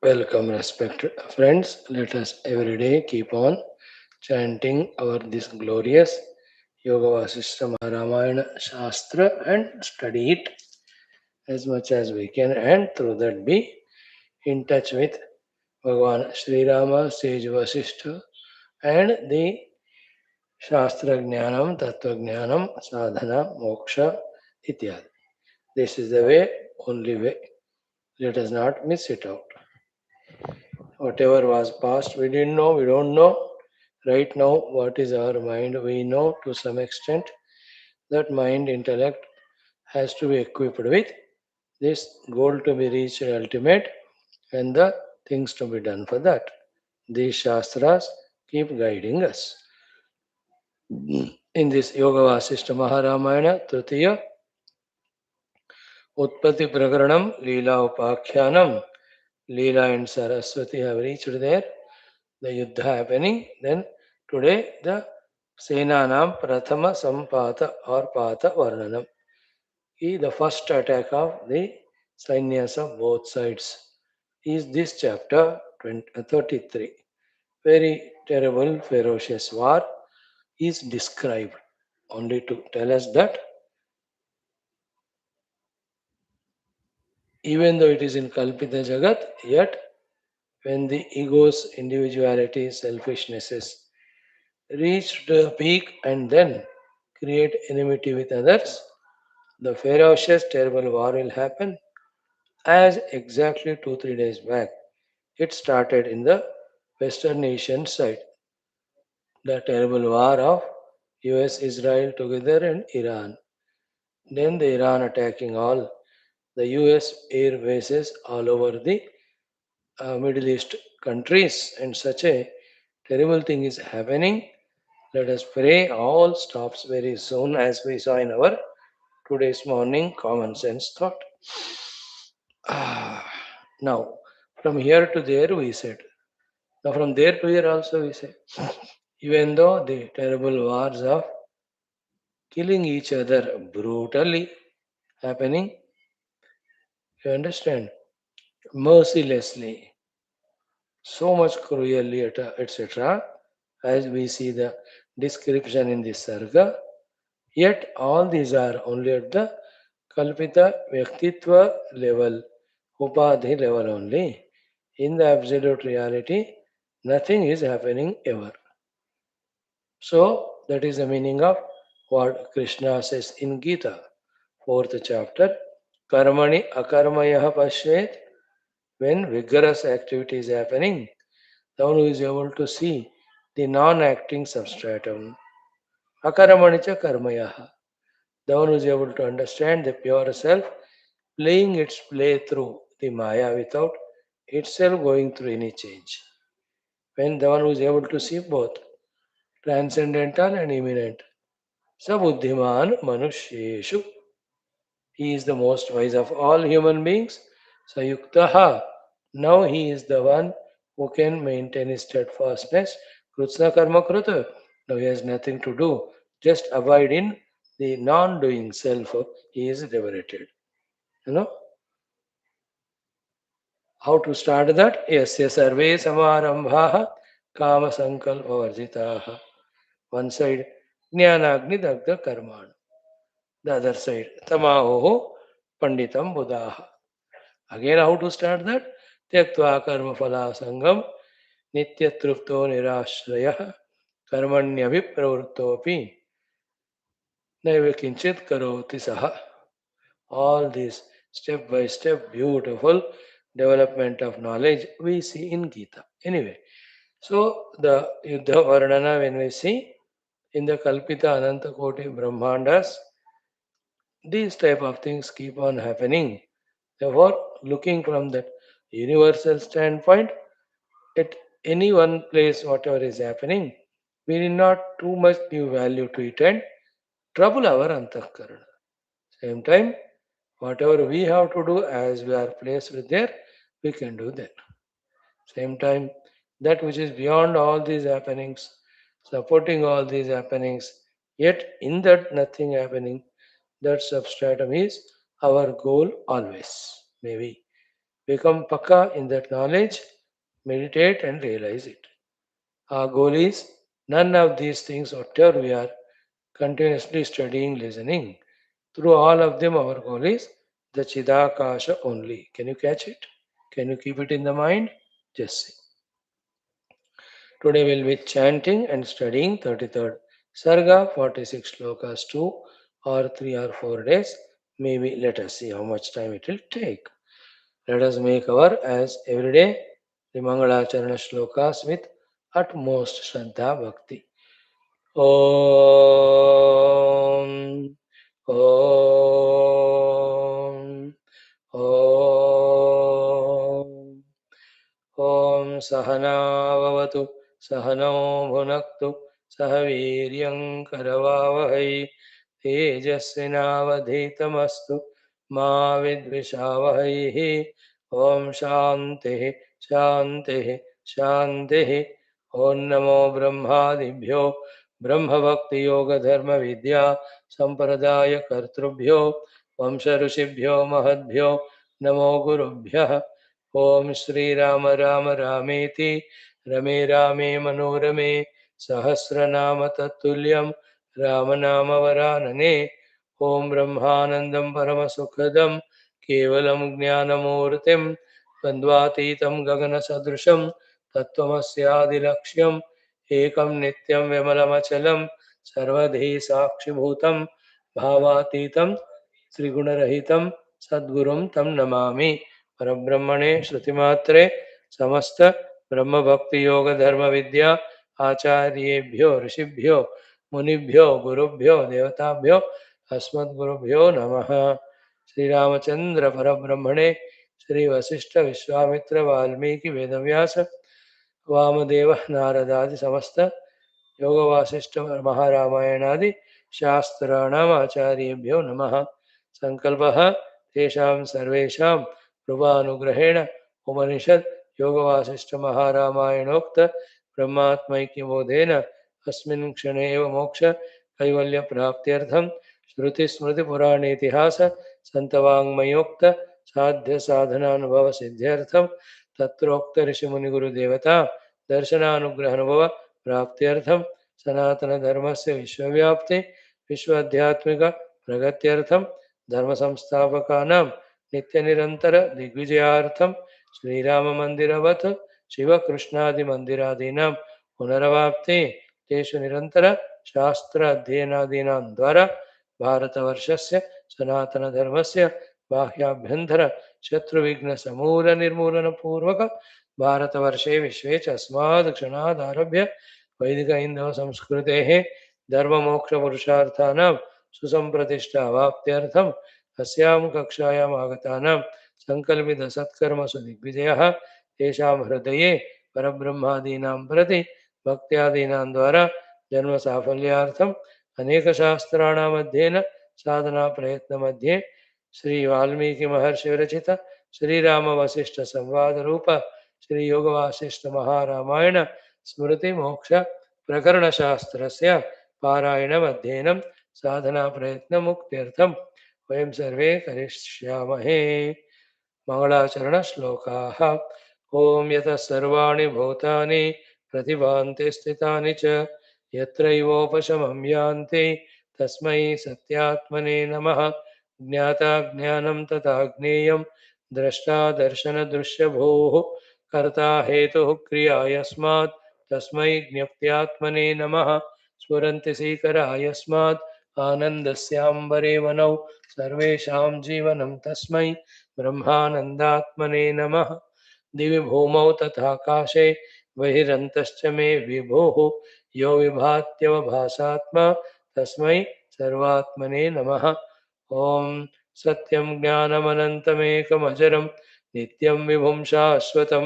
Welcome, respected friends. Let us every day keep on chanting our this glorious Yoga Vasishtha Ramayana Shastra and study it as much as we can, and through that be in touch with Bhagavan Sri Rama, sage Vasishtha, and the Shastra Jnanam, Tattva Jnanam, Sadhana, Moksha, ityadi. This is the way, only way. Let us not miss it out. Whatever was past, we didn't know, we don't know. Right now, what is our mind? We know to some extent that mind, intellect has to be equipped with this goal to be reached ultimate and the things to be done for that. These Shastras keep guiding us. In this Yoga Vasishtha Maharamayana, Tritiya, Utpatthi Prakaranam, LEELOPAKHYANAM, Leela and Saraswati have reached there. The Yuddha happening. Then today the SENAANAM PRATHAMA SAMPAATHA or PAATHA VARNANAM. The first attack of the Sainyas of both sides is this chapter 33. Very terrible, ferocious war is described only to tell us that even though it is in Kalpita Jagat, yet when the ego's individuality, selfishnesses reach the peak and then create enmity with others, the ferocious, terrible war will happen as exactly 2 3 days back. It started in the Western Asian side, the terrible war of US, Israel together and Iran. Then the Iran attacking all the US air bases all over the Middle East countries, and such a terrible thing is happening. Let us pray all stops very soon, as we saw in our today's morning common sense thought. Ah, now, from here to there, we said. Now, from there to here also, we say. Even though the terrible wars of killing each other brutally happening, you understand, mercilessly, so much cruelly, etc., as we see the description in this Sarga, yet all these are only at the Kalpita Vyaktitva level, Upadhi level only. In the absolute reality, nothing is happening ever. So, that is the meaning of what Krishna says in Gita, 4th chapter. Karmani akarmayah pashyet. When vigorous activity is happening, the one who is able to see the non-acting substratum. Akaramanicha karmayah. The one who is able to understand the pure self playing its play through the Maya without itself going through any change. When the one who is able to see both transcendental and immanent. Sabuddhiman Manusheshu. He is the most wise of all human beings. Sayuktaha. Now he is the one who can maintain his steadfastness. Krutsna karma kruta. Now he has nothing to do. Just abide in the non-doing self. He is liberated. You know how to start that? Yes, yes, sarve samarambhaha kama sankalpa varjitaha. One side, jnanagni dagda karman. The other side, tamaho panditam buddhaha. Again, how to start that? Tyaktva karma phala sangam nityatrupto nirashrayah karmanyabhipravrittopi naiva kinchit karoti saha. All these step by step beautiful development of knowledge we see in Gita. Anyway, so the Yuddha Varnana when we see in the Kalpita Ananta Koti Brahmandas, these type of things keep on happening. Therefore, looking from that universal standpoint, at any one place, whatever is happening, we need not too much give value to it and trouble our antahkarana. Same time, whatever we have to do as we are placed with there, we can do that. Same time, that which is beyond all these happenings, supporting all these happenings, yet in that nothing happening, that substratum is our goal always. Maybe become pakka in that knowledge, meditate and realize it. Our goal is none of these things, whatever we are continuously studying, listening. Through all of them, our goal is the Chidakasha only. Can you catch it? Can you keep it in the mind? Just see. Today we'll be chanting and studying 33rd Sarga, 46 slokas, 2 or 3 or 4 days. Maybe let us see how much time it will take. Let us make our, as every day, the Mangalacharana slokas with utmost Shraddha Bhakti. Om Om Om ॐ सहनाववतु सहनौ भुनक्तु सह वीर्यङ्करवावहै तेजस्विनावधीतमस्तु मा विद्विषावहैः ॐ शान्तिः शान्तिः शान्तिः ॐ नमो ब्रह्मादिभ्यो ब्रह्मभक्तियोगधर्मविद्या सम्प्रदायकर्तृभ्यो वंशऋषिभ्यो महद्भ्यो नमो गुरुभ्यः ओम श्रीराम राम रामेति रमे रामे मनोरमे सहस्रनाम तत्तुल्यं रामनाम वरानने ओम ब्रह्मानंदं परमसुखदं केवलं ज्ञानमूर्तिं द्वन्द्वातीतं गगनसदृशं तत्त्वमस्यादिलक्ष्यम् एकं नित्यं विमलमचलं सर्वधी साक्षिभूतं भावातीतं त्रिगुणरहितं सद्गुरुं तं नमामि परब्रह्मणे श्रुतिमात्रे समस्त ब्रह्म भक्ति योग धर्म विद्या आचार्येभ्यो ऋषिभ्यो मुनिभ्यो गुरुभ्यो देवताभ्यो अस्मद्गुरुभ्यो नमः। श्री रामचंद्र परब्रह्मणे श्री वशिष्ठ विश्वामित्र वाल्मीकि वेदव्यास वामदेव नारदादि समस्त योग वासिष्ठ महारामायणादि शास्त्राणाम आचार्येभ्यो नमः। संकल्पः तेषां सर्वेषां कृपानुग्रहेण उपनिषद योग वासिष्ठ महारामायणोक्त ब्रह्मात्मैक्यबोधेन अस्मिन् क्षणे एव मोक्ष कैवल्य प्राप्त्यर्थं श्रुति स्मृति पुराणेतिहास संतवाङ्मयोक्त साध्य साधनानुभव सिद्ध्यर्थं तत्रोक्त ऋषि मुनि गुरु देवता दर्शनानुग्रहानुभव प्राप्त्यर्थं सनातन धर्मस्य विश्वव्याप्ति विश्वाध्यात्मिक प्रगत्यर्थं धर्म संस्थापकानां नित्य निरंतर दिग्विजयार्थं श्रीराम मंदिरवत् शिवकृष्णादि मंदिरादीनां पुनरवाप्ति तेषु निरंतर शास्त्र अध्ययनादीनां द्वारा भारतवर्षस्य सनातन धर्मस्य बाह्याभ्यंतर शत्रुविघ्न समूल निर्मूलन पूर्वक भारतवर्षे विश्वे च अस्माद् क्षणादारभ्य वैदिक हिंदव संस्कृतेः धर्ममोक्ष पुरुषार्थानां सुसंप्रतिष्ठावाप्त्यर्थं अस्यां कक्षायाम् आगतानां संकल्पित सत्कर्मसु दिग्विजयः तेषां हृदये परब्रह्मादीनां प्रति भक्त्यादीनां द्वारा जन्म साफल्यार्थम् अनेकशास्त्राणाम् अध्ययन साधना प्रयत्न मध्ये श्री वाल्मीकि महर्षि विरचित श्रीराम वशिष्ठ संवाद रूप श्री योग वासिष्ठ महारामायण स्मृति मोक्ष प्रकरण शास्त्रस्य पारायणम् अध्ययनं साधना प्रयत्न मुक्त्यर्थं वयं सर्वे करिष्यामहे। मंगलाचरण श्लोकाः। ओम यतः सर्वाणि भूतानि प्रतिभान्ति स्थितानि च यत्रैवोपशमं यान्ति तस्मै सत्यात्मने नमः। ज्ञाता ज्ञानं तथा ज्ञेयं द्रष्टा दर्शनदृश्यभूः कर्ता हेतुः क्रिया यस्मात् तस्मै ज्ञप्त्यात्मने नमः। स्फुरन्ति सीकरा यस्मात् आनन्दस्याम्बरे वनौ सर्वेषां जीवनं तस्मै ब्रह्मानन्दात्मने नमः। दिवि भूमौ तथाकाशे बहिरन्तश्च मे विभुः यो विभात्यवभासात्मा तस्मै सर्वात्मने नमः। ॐ सत्यं ज्ञानमनन्तमेकमजरं नित्यं विभुं शाश्वतं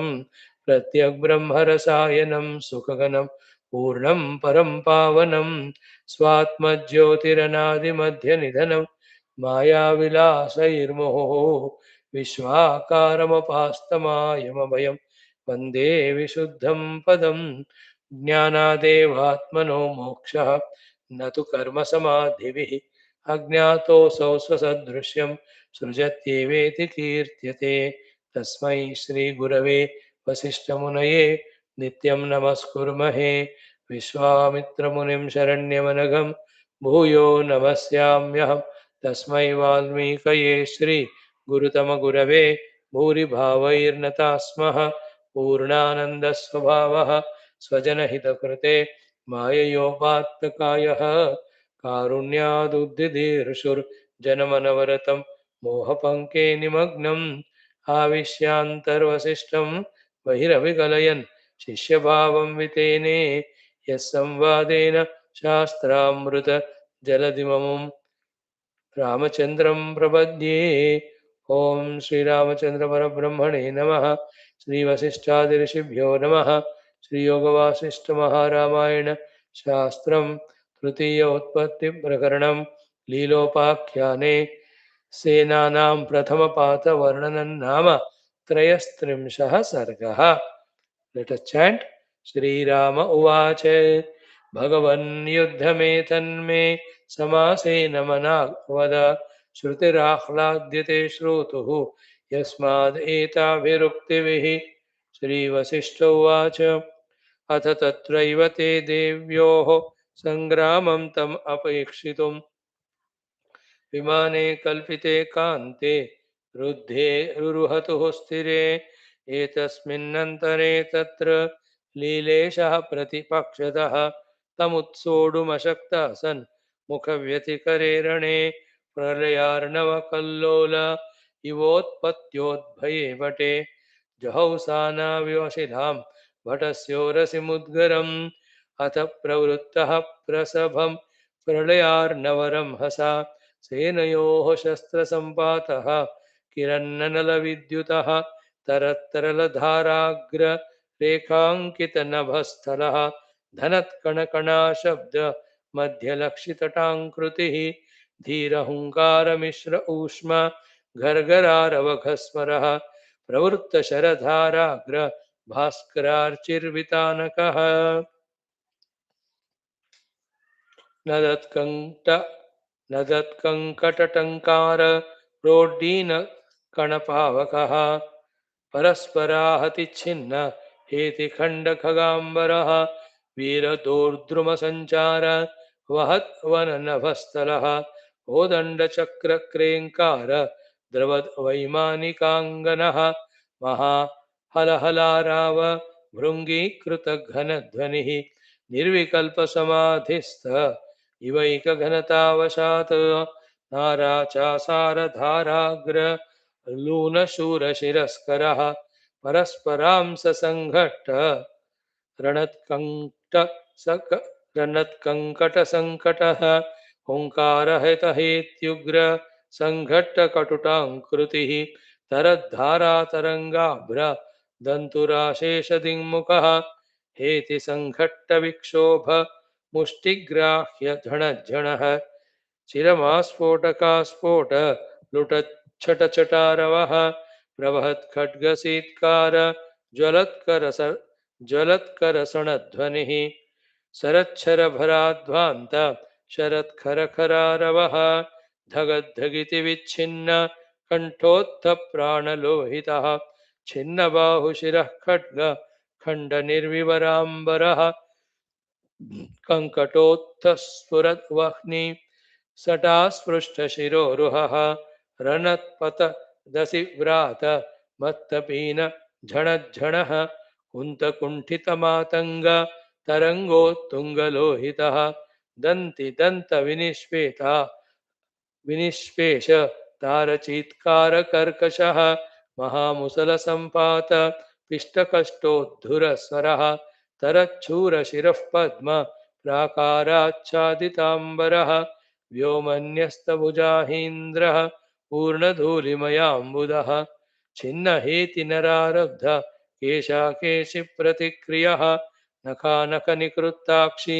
प्रत्यग्ब्रह्मरसायनं सुखगनं पूर्णं परं पावनं स्वात्मज्योतिरनादिमध्यनिधनं मायाविलासैर्मुहुः विश्वाकारमपास्तमायमभयं वन्दे विशुद्धं पदं। ज्ञानादेवात्मनो मोक्षः न तु कर्मसमाधिभिः अज्ञातोऽसौ स्वसदृश्यं सृजत्येवेति कीर्त्यते तस्मै श्रीगुरवे वसिष्ठमुनये नित्यं नमस्कुर्महे। विश्वामित्रमुनिं शरण्यमनघं भूयो नमस्याम्यहं। तस्मै वाल्मीकये श्रीगुरुतमगुरवे भूरिभावैर्नता स्मः। पूर्णानन्दस्वभावः स्वजनहितकृते माययोपात्तकायः कारुण्यादुद्धिदीर्षुर्जनमनवरतं मोहपङ्के निमग्नम् आविश्यान्तर्वसिष्ठं बहिरविकलयन् शिष्यभावं वितेने यः संवादेन शास्त्रामृत जलधिममुं रामचन्द्रं प्रपद्ये। ओम श्री रामचंद्र परब्रह्मणे नमः। श्री वशिष्ठादि ऋषिभ्यो नमः। श्री योग वासिष्ठ महारामायण शास्त्रम तृतीय उत्पत्ति प्रकरणम लीलोपाख्याने सेनानां प्रथम पात वर्णनं नाम त्रयस्त्रिंशः सर्गः। Let us chant. श्रीराम उवाच भगवन् युद्धमेतन्मे समासेन मना वद श्रुतिराह्लाद्यते श्रोतुः यस्माद् एताभिरुक्तिभिः। श्रीवसिष्ठ उवाच अथ तत्रैव ते देव्योः सङ्ग्रामं तम् अपेक्षितुम् विमाने कल्पिते कान्ते रुद्धे रुरुहतुः स्थिरे। एतस्मिन्नन्तरे तत्र लीलेशः प्रतिपक्षतः तमुत्सोढुमशक्तः सन् मुखव्यतिकरे रणे प्रलयार्णवकल्लोल इवोत्पत्त्योद्भये वटे जहौसानाविवशिलां भटस्योरसिमुद्गरम् अथ प्रवृत्तः प्रसभं प्रलयार्णवरं हसा सेनयोः शस्त्रसम्पातः किरन्ननलविद्युतः तरत्तरलधाराग्ररेखाङ्कितनभस्थलः धनत्कणकणाशब्द मध्यलक्षितटाङ्कृतिः धीरहुङ्कारमिश्र ऊष्म घर्घरारवघस्वरः प्रवृत्तशरधाराग्र भास्करार्चिर्वितानकः नदत्कण्ठ नदत्कङ्कटटङ्कार प्रोड्डीन कणपावकः परस्पराहतिच्छिन्न हेतिखण्डखगाम्बरः वीरदोर्द्रुमसञ्चार वहद्वननभस्थलः कोदण्डचक्रक्रेङ्कार द्रवद्वैमानिकाङ्गनः महाहलहलाराव भृङ्गीकृतघनध्वनिः निर्विकल्पसमाधिस्थ इवैकघनतावशात् नाराचासारधाराग्र लूनशूरशिरस्करः परस्परां ससङ्घट्ट रणत्कङ्कटसङ्कटः हुङ्कारहितहेत्युग्र सङ्घट्टकटुटाङ्कृतिः तरद्धारातरङ्गाभ्र दन्तुराशेषदिङ्मुखः हेतिसङ्घट्टविक्षोभ मुष्टिग्राह्य झणझणः चिरमास्फोटकास्फोट लुटच्छटचटारवः प्रवहत्खड्गसीत्कार ज्वलत्करसणध्वनिः सरच्छरभराध्वान्त शरत्खरखरारवः धगद्धगिति विच्छिन्न कण्ठोत्थप्राणलोहितः छिन्नबाहुशिरः खड्ग खण्डनिर्विवराम्बरः कङ्कटोत्थस्फुरद्वह्नि सटास्पृष्टशिरोरुहः रणत्पतदसिव्रात मत्तपीन झणझणः कुन्तकुण्ठितमातङ्ग तरङ्गोत्तुङ्गलोहितः दन्तिदन्तविनिष्पेता विनिष्पेष तारचीत्कारकर्कशः महामुसलसम्पात पिष्टकष्टोद्धुरस्वरः तरच्छूरशिरः पद्म प्राकाराच्छादिताम्बरः व्योमन्यस्तभुजाहीन्द्रः पूर्णधूलिमयाम्बुदः छिन्नहेतिनरारब्ध केशाकेशिप्रतिक्रियः नखानखनिकृत्ताक्षि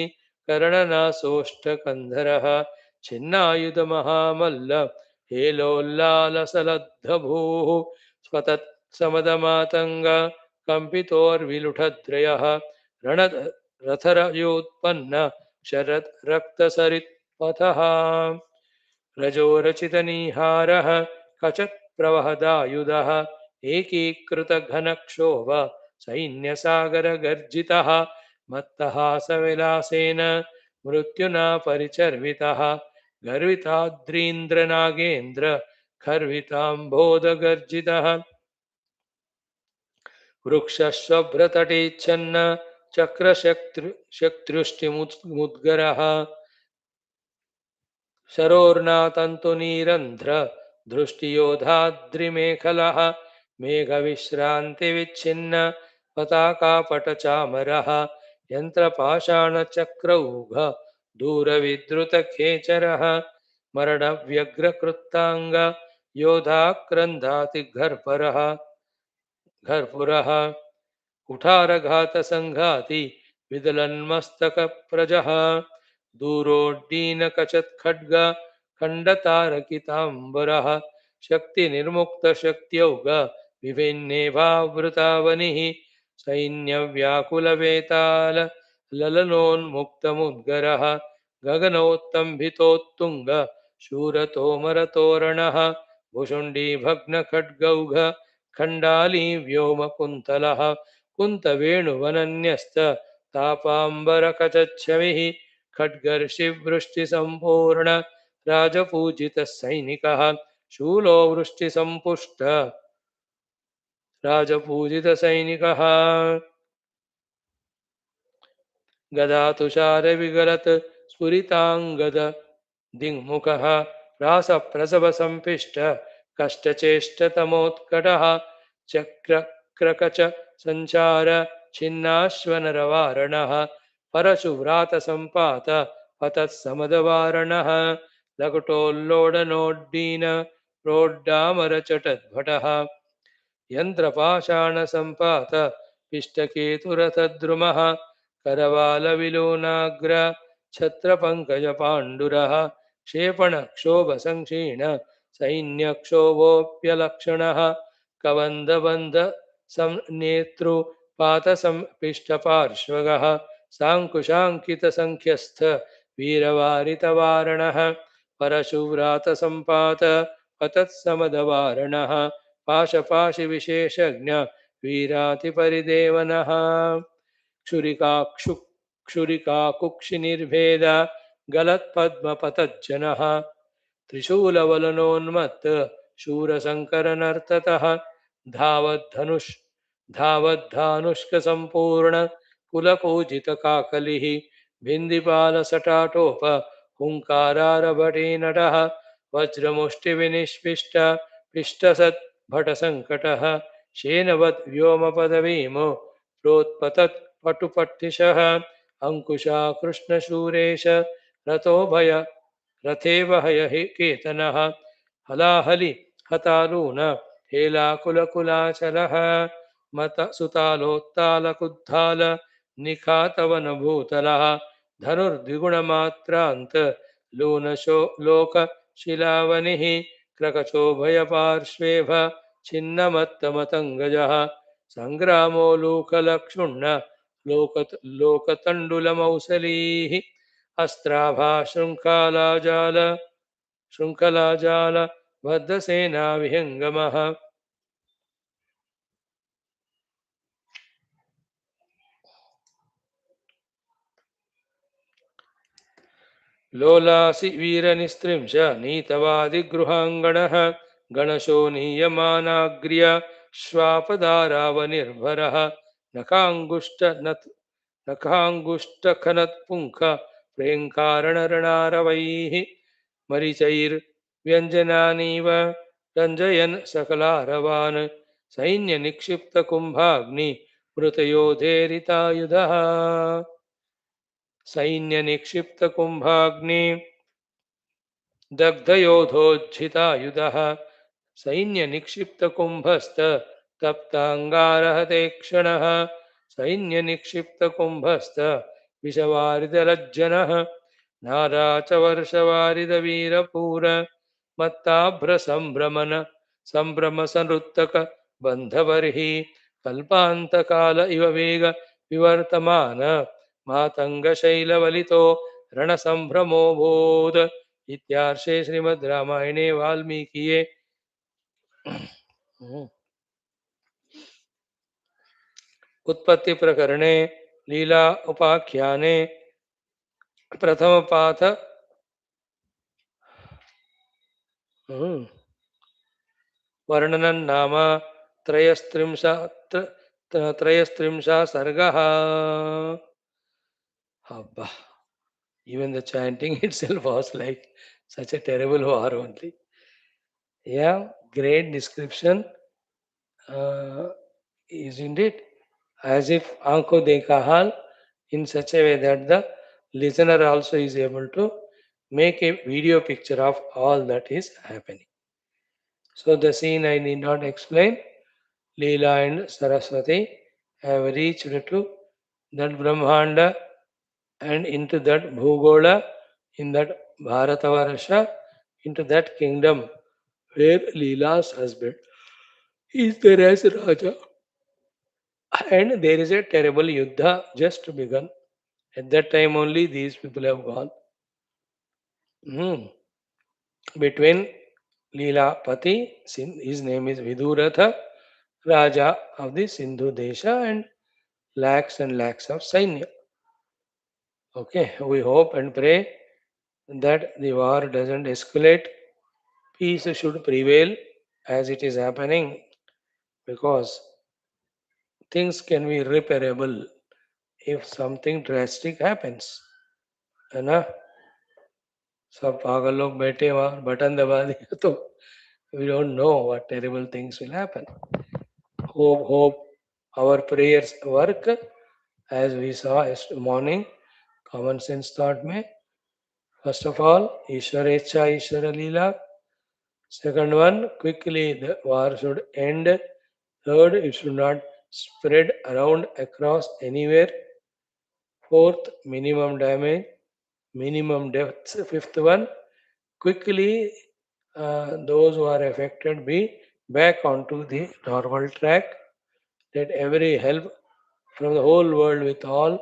कर्णनासोष्ठकन्धरः छिन्नायुधमहामल्ल हेलोल्लालसलद्धभूः स्वतत्समदमातङ्ग कम्पितोर्विलुठद्रयः रणरथरयोत्पन्न शरत् रक्तसरित्पथः रजोरचितनीहारः कचत्प्रवहदायुधः एकीकृतघनक्षोभ सैन्यसागरगर्जितः मत्तः सविलासेन मृत्युना परिचर्वितः गर्विताद्रीन्द्रनागेन्द्र खर्विताम्भोदगर्जितः वृक्षस्वभ्रतटेच्छन्न चक्रशक्त्रुष्टिमुद्गरः शरोर्नातन्तुनीरन्ध्र दृष्टियोधाद्रिमेखलः मेघविश्रान्तिविच्छिन्न पताकापटचामरः यन्त्रपाषाणचक्रौघ दूरविद्रुतखेचरः मरणव्यग्रकृत्ताङ्ग योधाक्रन्दाति घर्पुरः कुठारघातसङ्घाति विदलन्मस्तकप्रजः दूरोड्डीनकचत्खड्ग खण्डतारकिताम्बरः शक्तिनिर्मुक्तशक्त्यौग विभिन्नेभावृतावनिः सैन्यव्याकुलवेताल ललनोन्मुक्तमुद्गरः गगनोत्तम्भितोत्तुङ्ग शूरतोमरतोरणः भुशुण्डीभग्नखड्गौघ खण्डाली व्योमकुन्तलः कुन्तवेणुवनन्यस्त तापाम्बरकचच्छविः खड्गर्षिवृष्टिसम्पूर्ण राजपूजितः सैनिकः शूलो वृष्टिसम्पुष्ट राजपूजितसैनिकः गदा तुषारविगलत् स्फुरिताङ्गद दिङ्मुखः प्रासप्रसवसम्पिष्ट कष्टचेष्टतमोत्कटः चक्रक्रकच सञ्चार छिन्नाश्वनरवारणः परशुव्रातसम्पात पतत्समदवारणः लकुटोल्लोडनोड्डीन प्रोड्डामरचटद्भटः यन्त्रपाषाणसम्पात पिष्टकेतुरथद्रुमः करवालविलोनाग्र छत्रपङ्कजपाण्डुरः क्षेपणक्षोभसङ्क्षीण सैन्यक्षोभोऽप्यलक्षणः कबन्धबन्ध संनेतृपातसंपिष्टपार्श्वगः साङ्कुशाङ्कितसङ्ख्यस्थ वीरवारितवारणः परशुव्रातसम्पात पतत्समदवारणः पाशपाशिविशेषज्ञ वीरातिपरिदेवनः क्षुरिकाक्षु क्षुरिकाकुक्षिनिर्भेद गलत्पद्मपतज्जनः त्रिशूलवलनोन्मत्त शूरशङ्करनर्ततः धावद्धनुष् धावद्धानुष्कसम्पूर्ण कुलपूजितकाकलिः भिन्दिपालसटाटोप हुङ्कारारभटे नटः वज्रमुष्टिविनिष्पिष्ट पिष्टसत् भटसङ्कटः शेनवद् व्योमपदवीं प्रोत्पतत् पटुपट्टिशः अङ्कुशा कृष्णशूरेश रथोभय रथेवहय केतनः हलाहलि हतालून हेलाकुलकुलाचलः मत सुतालोत्तालकुद्धाल निखातवनभूतलः धनुर्द्विगुणमात्रान्त लूनशो लोकशिलावनिः क्रकचोभयपार्श्वेभ छिन्नमत्तमतङ्गजः सङ्ग्रामोलूकलक्षुण्ण लोकतण्डुलमौसलीः अस्त्राभा शृङ्खलाजाल बद्धसेनाविहङ्गमः लोलासि वीरनिस्त्रिंश नीतवादिगृहाङ्गणः गणशो नीयमानाग्र्य श्वापदारावनिर्भरः नखाङ्गुष्टखनत्पुङ्ख प्रेङ्कारणरणारवैः मरिचैर्व्यञ्जनानीव रञ्जयन् सकलारवान् सैन्यनिक्षिप्तकुम्भाग्नि मृतयोधेरितायुधः सैन्यनिक्षिप्तकुम्भाग्नि दग्धयोधोज्झितायुधः सैन्यनिक्षिप्तकुम्भस्त तप्ताङ्गारहते क्षणः सैन्यनिक्षिप्तकुम्भस्त विषवारिदलज्जनः नाराचवर्षवारिदवीरपूर मत्ताभ्रसम्भ्रमन सम्भ्रमसनृत्तक बन्धबर्हि कल्पान्तकाल इव वेग विवर्तमान मातङ्गशैलवलितो रणसम्भ्रमोऽभूत् इत्यार्षे श्रीमद् रामायणे वाल्मीकिये उत्पत्ति प्रकरणे लीला उपाख्याने प्रथम पाठ वर्णनं नाम त्रयस्त्रिंशा त्रयस्त्रिंशा सर्गः. Abba. Even the chanting itself was like such a terrible war only. Yeah, great description, uh, isn't it? As if aanko dekha hal, in such a way that the listener also is able to make a video picture of all that is happening. So the scene I need not explain. Leela and Saraswati have reached to that Brahmanda and into that Bhugola, in that Bharatavarsha, into that kingdom where Leela's husband is there as Raja. And there is a terrible Yuddha just begun. At that time only these people have gone. Hmm. Between Leelapati, his name is Viduratha, Raja of the Sindhu Desha, and lakhs of Sainya. Okay, we hope and pray that the war doesn't escalate. Peace should prevail as it is happening, because things can be repairable if something drastic happens. है ना? सब पागल लोग बैठे वहां button दबा दिया तो we don't know what terrible things will happen. Hope our prayers work, as we saw yesterday morning. Common sense thought में, first of all, ईश्वर इच्छा ईश्वर लीला. Second one, quickly the war should end. Third, it should not spread around across anywhere. Fourth, minimum damage, minimum deaths. Fifth one, quickly those who are affected be back onto the normal track. Let every help from the whole world with all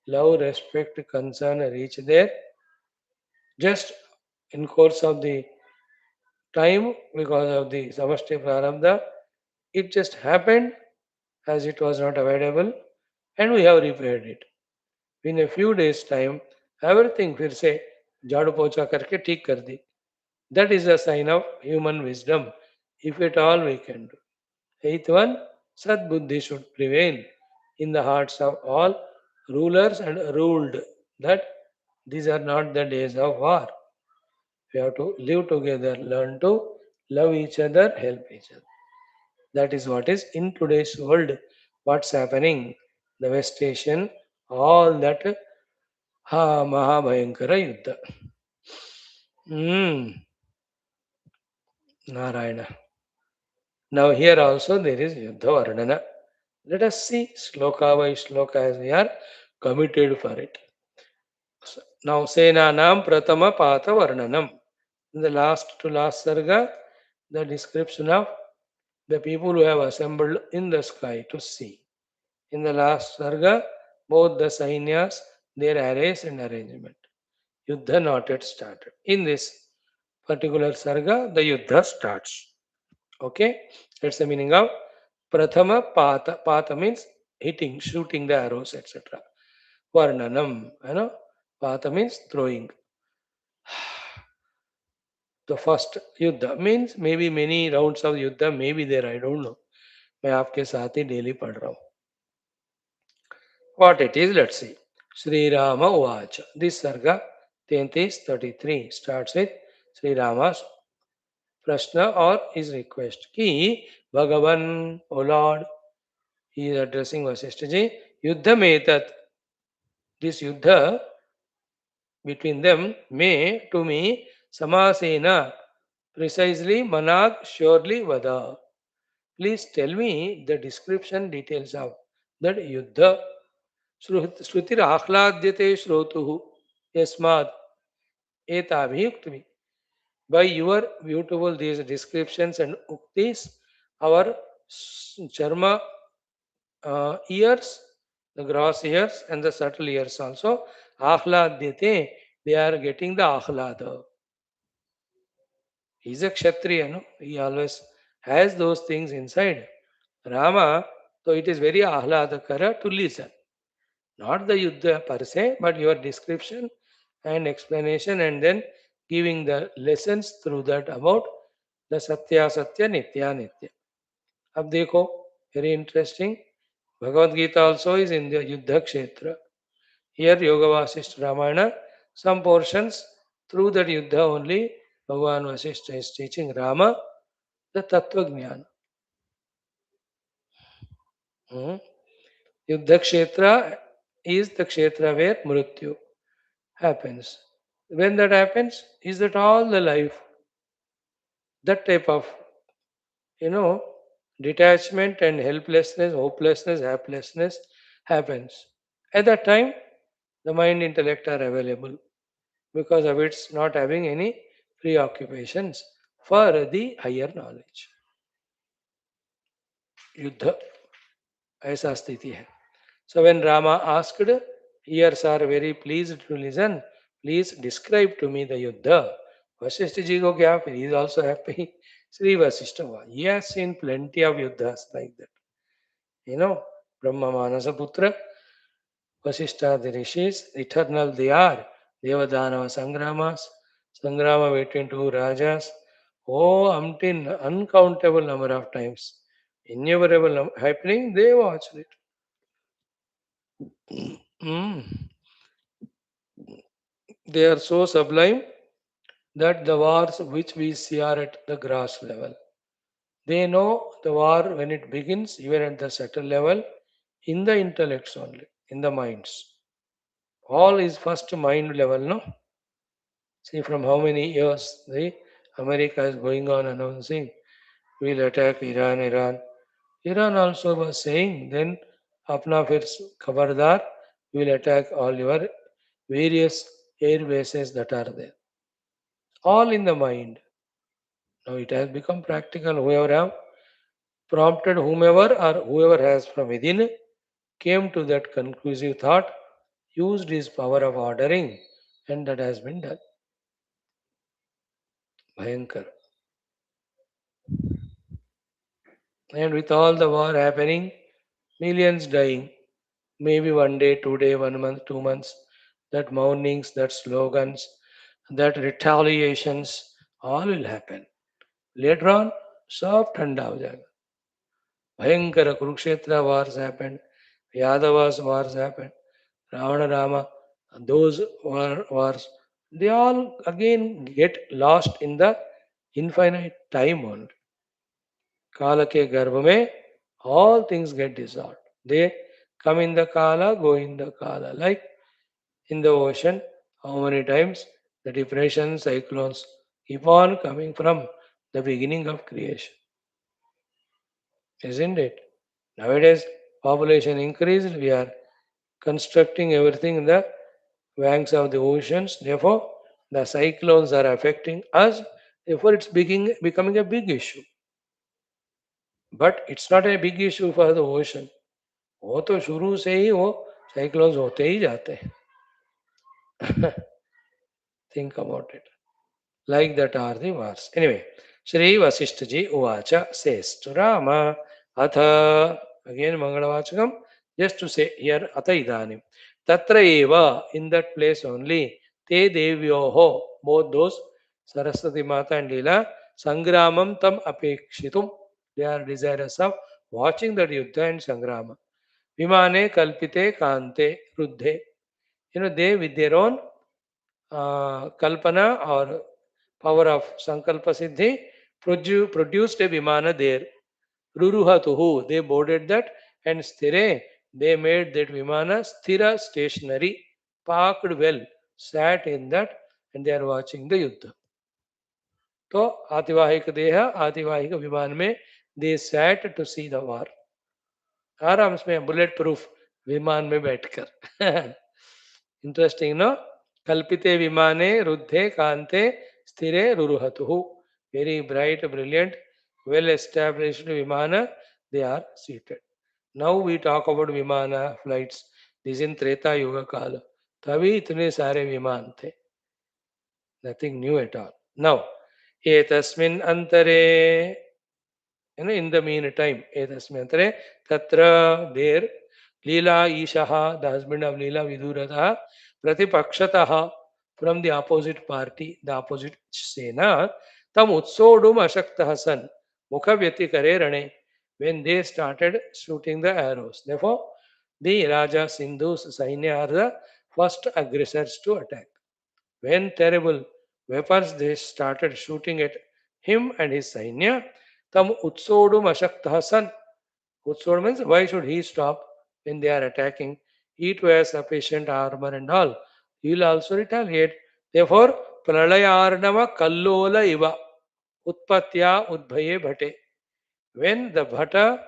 love, respect, concern reach there. Just in course of the time, because of the Samashti Prarabdha, it just happened as it was not available, and we have repaired it. In a few days' time, everything फिर से झाड़ू पोछा करके ठीक कर दी. That is a sign of human wisdom, if at all we can do. Eighth one, Sadbuddhi should prevail in the hearts of all rulers and ruled, that these are not the days of war. We have to live together, learn to love each other, help each other. That is what is in today's world. What's happening? The West Asian, all that Maha Bhayankara Yuddha. Hmm. Narayana. Now here also there is Yuddha Varnana. Let us see sloka by sloka as we are committed for it. Now SENAANAM PRATHAMA PAATHA VARNANAM. In the last to last sarga, the description of the people who have assembled in the sky to see. In the last sarga, both the sainyas, their arrays and arrangement. Yuddha not yet started. In this particular sarga, the Yuddha starts. Okay, that's the meaning of Prathama Patha. Patha means hitting, shooting the arrows, etc. Varnanam, Patha means throwing. The first युद्ध means maybe many rounds of युद्ध may be there, I don't know. मैं आपके साथ ही daily पढ़ रहा हूँ. What it is, let's see. Sri Rama Uvacha. This sarga 33 starts with Sri Rama's prashna or his request. Ki Bhagavan, O Lord, he is addressing Vaashishthaji. Yuddha metat. This yuddha between them may to me samasena, precisely manad surely vada. Please tell me the description details of that yuddha. श्रुतिर आह्लाद्यते श्रोतुः यस्मात् एताभियुक्तमि. By your beautiful these descriptions and uktis, our charma ears, the gross ears and the subtle ears also, ahladyate, they are getting the ahlada. He is a kshatriya, no? He always has those things inside. Rama So it is very ahladakara to listen. Not the yuddha per se, but your description and explanation, and then giving the lessons through that about the Satya Satya Nitya Nitya. अब देखो, very interesting. Bhagavad Gita also is in the Yuddha Kshetra. Here Yoga Vasishtha Ramayana, some portions through that Yuddha only Bhagavan Vasishtha is teaching Rama the Tattva Jnana. Hmm. Yuddha Kshetra is the Kshetra where Mrityu happens. When that happens, is that all the life, that type of, you know, detachment and helplessness, hopelessness, helplessness happens. At that time, the mind intellect are available because of its not having any preoccupations for the higher knowledge. युद्ध ऐसा स्थिति है. So when Rama asked, ears are very pleased to listen, please describe to me the yuddha. Vasishtha ji ko kya, he is also happy. Sri Vasishtha, he has seen plenty of yuddhas like that. You know, Brahma Manasa Putra, Vasishtha, the rishis, eternal they are. Devadanava Sangramas, Sangrama between two Rajas. Oh, umpteen, uncountable number of times. Innumerable happening, they watched it. Mm. They are so sublime that the wars which we see are at the grass level. They know the war when it begins, even at the subtle level, in the intellects only, in the minds. All is first mind level, no? See from how many years the America is going on announcing we'll attack Iran, Iran. Iran also was saying then apna fir khabardar, we'll attack all your various air bases that are there. All in the mind. Now it has become practical. Whoever have prompted whomever or whoever has from within came to that conclusive thought, used his power of ordering, and that has been done. Bhayankar. And with all the war happening, millions dying, maybe one day, 2 day, 1 month, 2 months, that mournings, that slogans, that retaliations, all will happen. Later on, सब ठंडा हो जाएगा. Bhayankara Kurukshetra wars happened, Yadavas wars happened, Ravana Rama, those wars, they all again get lost in the infinite time only. Kala ke garbh mein, all things get dissolved. They come in the Kala, go in the Kala. Like in the ocean, how many times the depressions, cyclones keep on coming from the beginning of creation. Isn't it? Nowadays, population increased, we are constructing everything in the banks of the oceans. Therefore, the cyclones are affecting us. Therefore, it's becoming a big issue. But it's not a big issue for the ocean. वो तो शुरू से ही वो cyclones होते ही जाते हैं. Think about it. Like that are the wars. Anyway, Shri Vasishthaji Uvacha says to Rama, Atha, again Mangalavachakam, just to say here, Atha Idanim. Tatra eva, in that place only, Te Devyoho, both those, Saraswati Mata and Leela, Sangramam tam apekshitum, they are desirous of watching the Yuddha and Sangrama. Vimane kalpite kante ruddhe. They with their own kalpana or power of Sankalpa Siddhi produced a Vimana there. Ruruhatuhu, they boarded that, and Sthire, they made that Vimana Sthira stationary, parked well, sat in that, and they are watching the Yuddha. तो आतिवाहिक देह आतिवाहिक विमान में they sat to see the war. आराम से bullet proof विमान में बैठकर. Interesting no. कल्पिते विमाने रुद्धे कांते स्थिरे रुरुहतु. Very bright brilliant well established विमान they are seated. Now we talk about vimana flights. This is in Treta Yuga Kala. तभी इतने सारे विमान थे. Nothing new at all. Now, एतस्मिन् अंतरे, In the meantime, etasmyantre tatra there Leela Ishaha, the husband of Leela Vidurata, Pratipakshatah, from the opposite party, the opposite Sena, Tam Utsodum Ashaktaha son, Mukhavyati Karerane, when they started shooting the arrows. Therefore, the Raja Sindhu's Sainya are the first aggressors to attack. When terrible weapons they started shooting at him and his Sainya, Tam Utsodum Ashaktaha son, Utsod means why should he stop when they are attacking? He too has sufficient armor and all. He will also retaliate. Therefore, pralayarnava kallola iva utpatya udbhaye bhate. When the bhata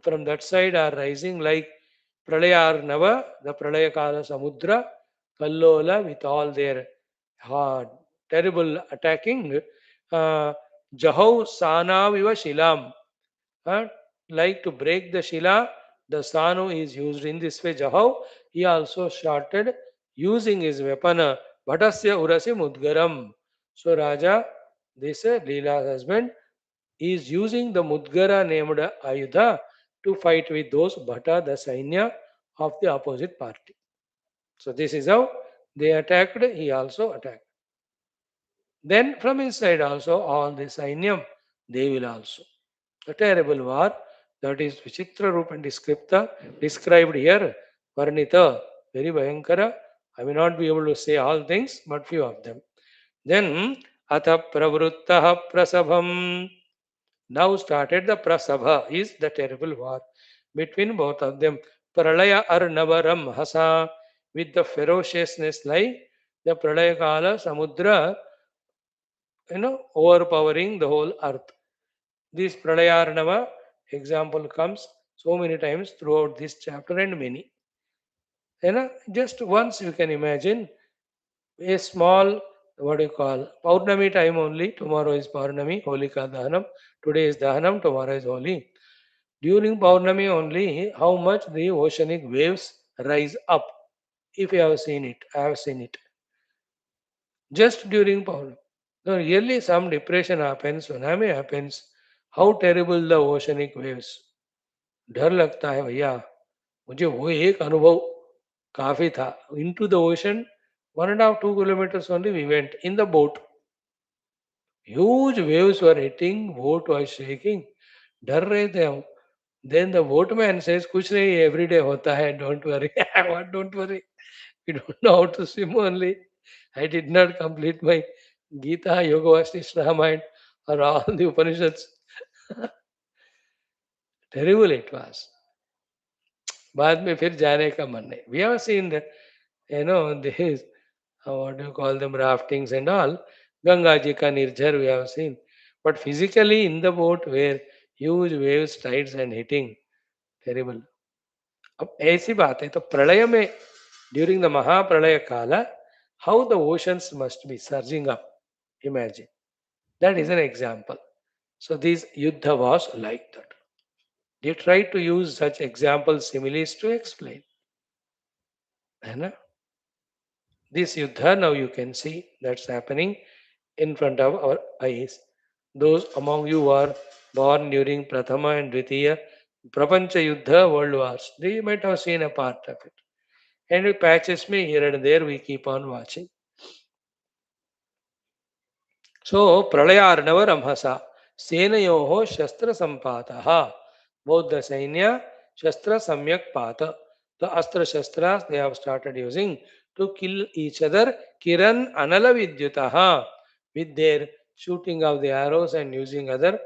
from that side are rising like pralayarnava, the pralayakala samudra, kallola with all their hard, terrible attacking, uh, jahau sana viva shilam. uh, like to break the Shila, the Sanu is used in this way. Jahau, he also started using his weapon, Bhatasya Urasi Mudgaram. So Raja, this Leela's husband, is using the Mudgara named Ayudha to fight with those Bhata, the Sainya of the opposite party. So this is how they attacked, he also attacked. Then from inside also all the Sainyam, they will also. A terrible war that is Vichitra Rupa and described here, Varnita, very Bhayankara. I may not be able to say all things, but few of them. Then Atha Pravruttaha Prasabham. Now started the Prasabha, is the terrible war between both of them. Pralaya Arnavaram Hasa, with the ferociousness like the Pralaya Kala Samudra, overpowering the whole earth. This Pralayarnava example comes so many times throughout this chapter and many. Just once you can imagine a small, what do you call, Paurnami time only. Tomorrow is Paurnami, Holika Dahanam. Today is Dahanam, tomorrow is Holi. During Paurnami only, how much the oceanic waves rise up. If you have seen it, I have seen it. Just during Paurnami. So really some depression happens, tsunami happens. How terrible the oceanic waves. डर लगता है भैया मुझे वो एक अनुभव काफी था into the ocean 1.5 2 kilometers only we went in the boat huge waves were hitting boat was shaking डर रहे थे हम then the boatman says कुछ नहीं every day होता है don't worry what don't worry we don't know how to swim only I did not complete my Gita Yoga Vaashishtha Ramayana or all the Upanishads terrible it was बाद में फिर जाने का मन नहीं we have seen that this what do you call them raftings and all Ganga ji ka nirjar we have seen but physically in the boat where huge waves tides and hitting terrible अब ऐसी बात है तो प्रलय में during the महाप्रलय काला how the oceans must be surging up imagine that is an example so this yuddha was like that they tried to use such example similes to explain है ना this yuddha now you can see that's happening in front of our eyes. Those among you who are born during Prathama and Dvitiya, Prapancha Yuddha World Wars, they might have seen a part of it. And it patches me here and there, we keep on watching. So, Pralayarnava Ramhasa, Senayoho Shastra Sampataha, both the Sainya, Shastra Samyak Pata, the Astra Shastras they have started using to kill each other, Kiran Anala Vidyutaha, with their shooting of the arrows and using other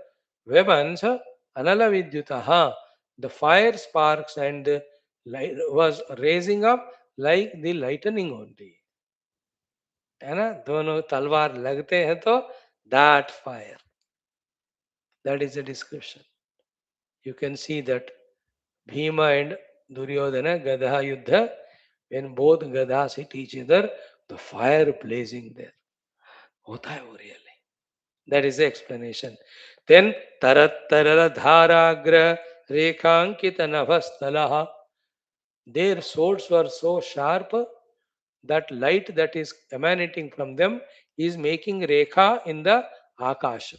weapons, Anala Vidyutaha, the fire sparks and the light was raising up like the lightning only. है ना दोनों तलवार लगते हैं तो that fire that is the description you can see that Bhima and Duryodhana Gadha Yuddha when both Gadhas hit each other the fire blazing there होता है वो really that is the explanation then tarat tarara dharagra rekhankita navastalaha their swords were so sharp that light that is emanating from them is making rekha in the akash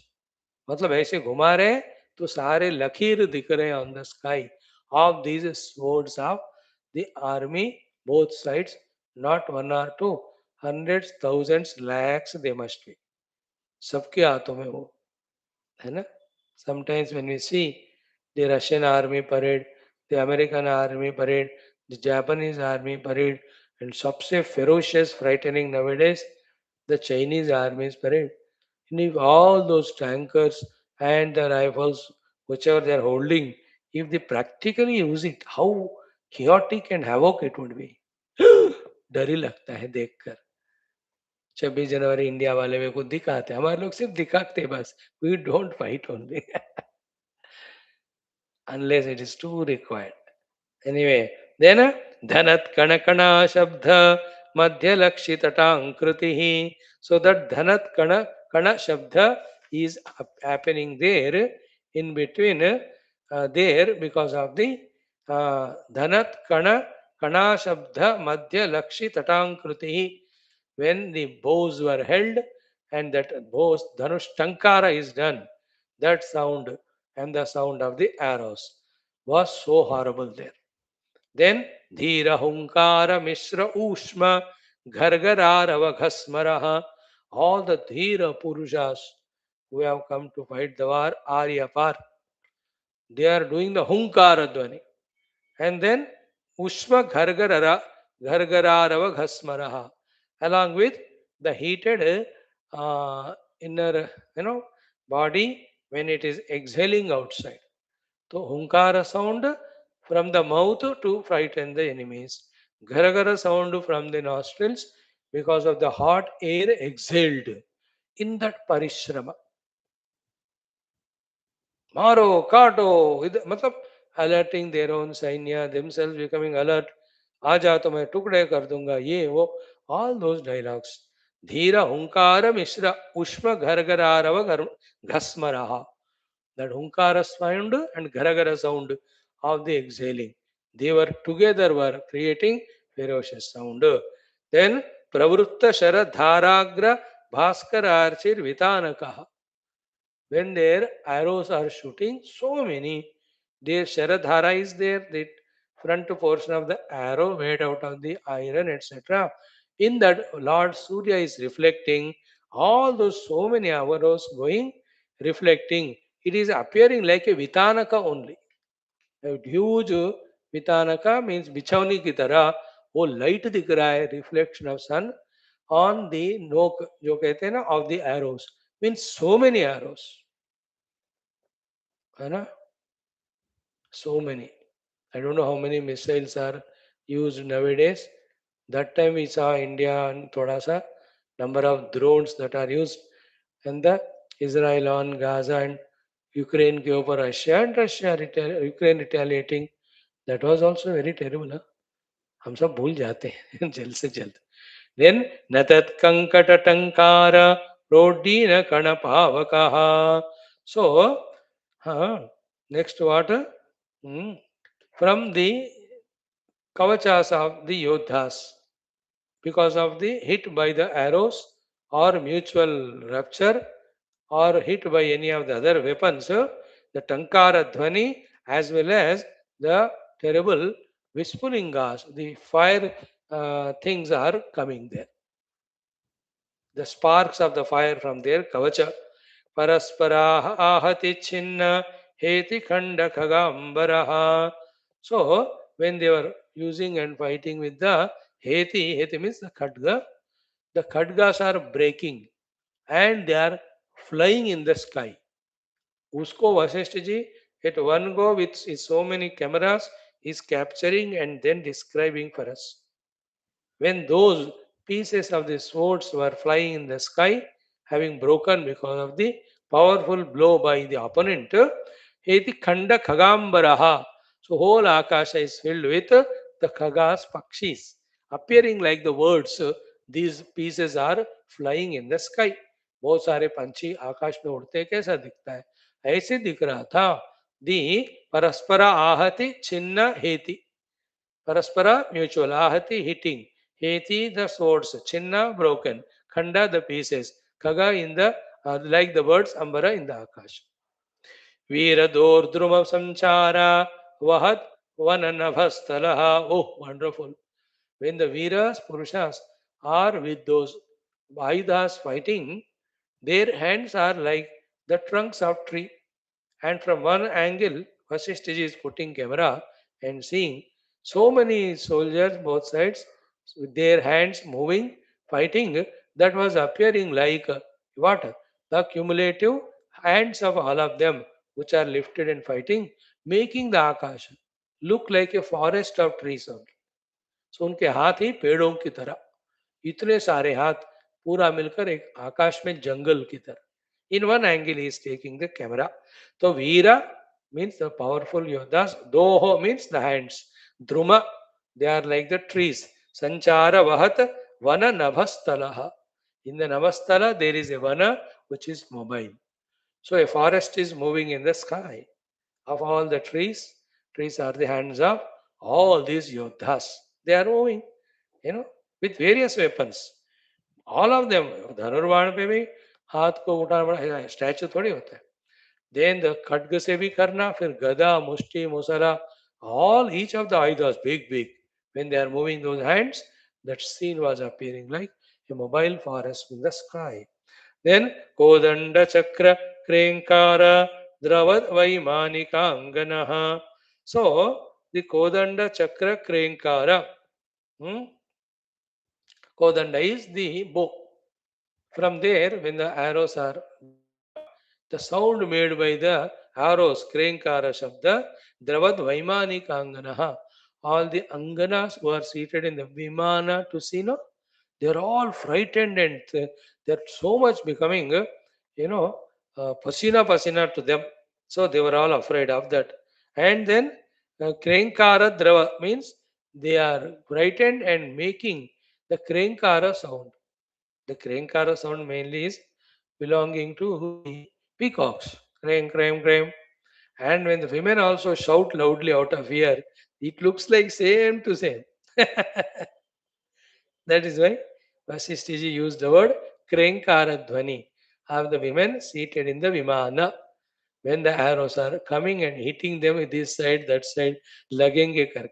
मतलब ऐसे घुमा रहे तो सारे लकीर दिख रहे हैं on the sky of these swords of the army both sides, not one or two, hundreds thousands lakhs they must be, सबके हाथों में वो है ना. Sometimes when we see the Russian army parade, the American army parade, the Japanese army parade, and सबसे ferocious, frightening nowadays, the Chinese army's parade. And if all those tankers and the rifles, whichever they are holding, if they practically use it, how chaotic and havoc it would be. डर ही लगता है देखकर. 26 जनवरी India वाले मेरे को दिखाते, हमारे लोग सिर्फ दिखाते बस. We don't fight only. unless it is too required. Anyway, then dhanat kana kana shabdha madhya lakshitataං kritihi. So that dhanat kana kana shabdha is happening there in between there because of the dhanat kana kana shabdha madhya lakshitataං kritihi. When the bows were held and that bows dhanush tankara is done, that sound and the sound of the arrows was so horrible there. Then Dhira Hunkara Mishra Ushma Ghargararava Ghasmaraha. All the Dhira Purushas who have come to fight the war are apart. They are doing the Hunkara Dwani. And then Ushma Ghargararava Ghasmaraha. Along with the heated inner body when it is exhaling outside. So Hunkara sound from the mouth to frighten the enemies. Gharagara sound from the nostrils because of the hot air exhaled in that parishrama. Maro, kato, matlab alerting their own sainya, themselves becoming alert. आजा तो मैं टुकड़े कर दूंगा ये वो, all those dialogues. धीरा हुंकार Mishra उष्म घरघरारव घस्मराहा. That hunkara sound and garagara sound of the exhaling, they were together were creating ferocious sound. Then pravrutta shara dharagra bhaskara archir vitanakaha. When their arrows are shooting, so many, their sharadhara is there, the front portion of the arrow made out of the iron, etc. In that, Lord Surya is reflecting all those so many arrows going, reflecting. It is appearing like a vitanaka only. A huge vitanaka means bichौनी की तरह वो light दिख रहा है, reflection of sun on the nook जो कहते हैं ना of the arrows, means so many arrows, है ना, so many. I don't know how many missiles are used nowadays. That time we saw India and thoda sa number of drones that are used, and the Israel on Gaza and Ukraine के ऊपर Russia and Ukraine retaliating. That was also very terrible. Huh? हम सब भूल जाते हैं जल्द से जल्द. Then natat kankata tankara prodina kana pavakaha. So, next what? From the kavachas of the yodhas, because of the hit by the arrows or mutual rupture or hit by any of the other weapons, the tankara dhvani as well as the terrible vispulingas, the fire things are coming there. The sparks of the fire from their kavacha. Paraspara ahati chinna heti khanda khagambaraha. So, when they were using and fighting with the heti means the khadgas are breaking and they are flying in the sky. Usko Vasishtha ji at one go with so many cameras is capturing and then describing for us. When those pieces of the swords were flying in the sky, having broken because of the powerful blow by the opponent, eti khanda khagambaraha. So whole akasha is filled with the khagas pakshis, appearing like the words. These pieces are flying in the sky. बहुत सारे पंछी आकाश में उड़ते कैसा दिखता है, ऐसे दिख रहा था. दी परस्परा आहति छिन्न हेति. Paraspara mutual. Ahati hitting. Heti the swords. Chinna broken. Khanda the pieces. Kaga in the like the birds. Ambara in the akash. Veerador Druma Sanchara Vahat Vananavastalaha. Oh, wonderful. When the Veeras, Purushas are with those Ayudas fighting, their hands are like the trunks of tree. And from one angle, Vasishtha is putting camera and seeing so many soldiers both sides with their hands moving, fighting, that was appearing like what? The cumulative hands of all of them, which are lifted and fighting, making the Akash look like a forest of trees only. So उनके हाथ ही पेड़ों की तरह, इतने सारे हाथ पूरा मिलकर एक आकाश में जंगल की तरह. In one angle he is taking the camera. So Veera means the powerful Yodhas. Doho means the hands. Druma, they are like the trees. Sanchara Vahat Vana Navastalaha. In the Navastala there is a Vana which is mobile. So a forest is moving in the sky. Of all the trees, trees are the hands of all these Yodhas. They are moving, with various weapons. All of them. धनुर्बाण पे भी हाथ को उठाना पड़ा, statue थोड़ी होता है. देन द खड्ग से भी करना, फिर गदा, मुष्टि, मुसला, all each of the ayudas big when they are moving those hands, that scene was appearing like a mobile forest in the sky. Then kodanda chakra krenkara dravad vaimanika anganaha. So the kodanda chakra krenkara, kodanda is the bow. From there, when the arrows are going up, the sound made by the arrows, Krenkara Shabda, Dravad Vaimani Kanganaha. All the Anganas who are seated in the Vimana to see, no, they are all frightened and they are so much becoming, pasina to them. So they were all afraid of that. And then Krenkara Drava means they are frightened and making the Krenkara sound. The Krenkara sound mainly is belonging to the peacocks. Crane, crane, crane. And when the women also shout loudly out of fear, it looks like same to same. That is why Vasishtha used the word Krenkara Dhvani of the women seated in the Vimana. When the arrows are coming and hitting them with this side, that side, lagenge karke.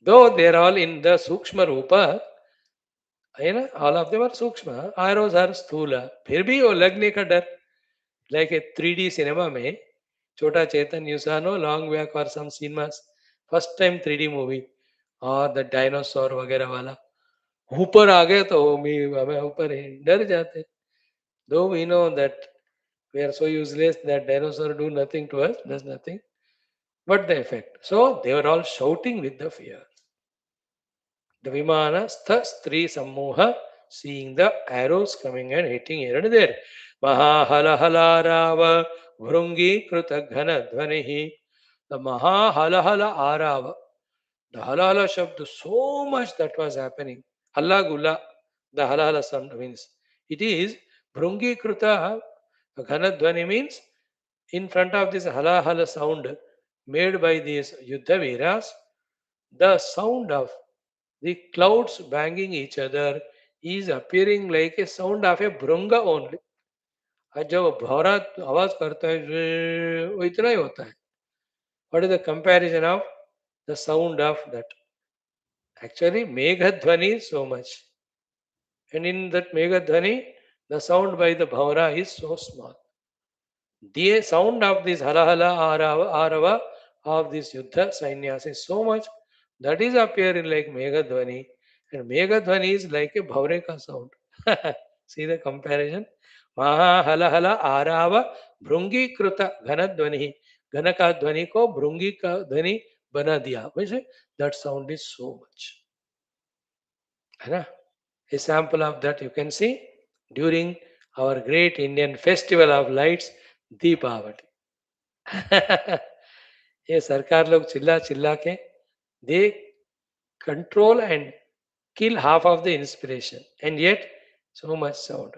Though they are all in the Sukshma Rupa, all of them are सूक्ष्म, arrows are स्थूल, फिर भी वो लगने का डर. Like a 3D cinema में छोटा चेतन you saw no long back or some cinemas first time 3D movie और the dinosaur वगैरह वाला ऊपर आ गए तो हमें ऊपर ही डर जाते. Though we know that we are so useless that dinosaur do nothing to us, does nothing, but the effect. So they were all shouting with the fear. The Vimana Stri Sammoha, seeing the arrows coming and hitting here and there. Maha hala hala rava vrungi krutaghana dhvanihi. The Maha hala hala arava. The hala hala shabd, so much that was happening. Halla gula, the hala hala sound means. It is vrungi kruta ghana dhvani means in front of this hala hala sound made by these Yuddha Veeras, the sound of the clouds banging each other is appearing like a sound of a brunga only. और जब भौरा आवाज करता है वो इतना ही होता है. What is the comparison of the sound of that? Actually, Meghadhvani is so much. And in that Meghadhvani, the sound by the bhaura is so small. The sound of this halahala arava of this yuddha sainyas is so much that is appearing like Meghadhvani, and Meghadhvani is like a bhaureka sound. See the comparison? Maha halahala arava bhrungi kruta ghanadhvani. Ghana ka dhvani ko bhrungi ka dhvani bana diya. Which that sound is so much. है ना? A sample of that you can see during our great Indian festival of lights, Deepavali. ये सरकार लोग चिल्ला चिल्ला के they control and kill half of the inspiration, and yet so much sound.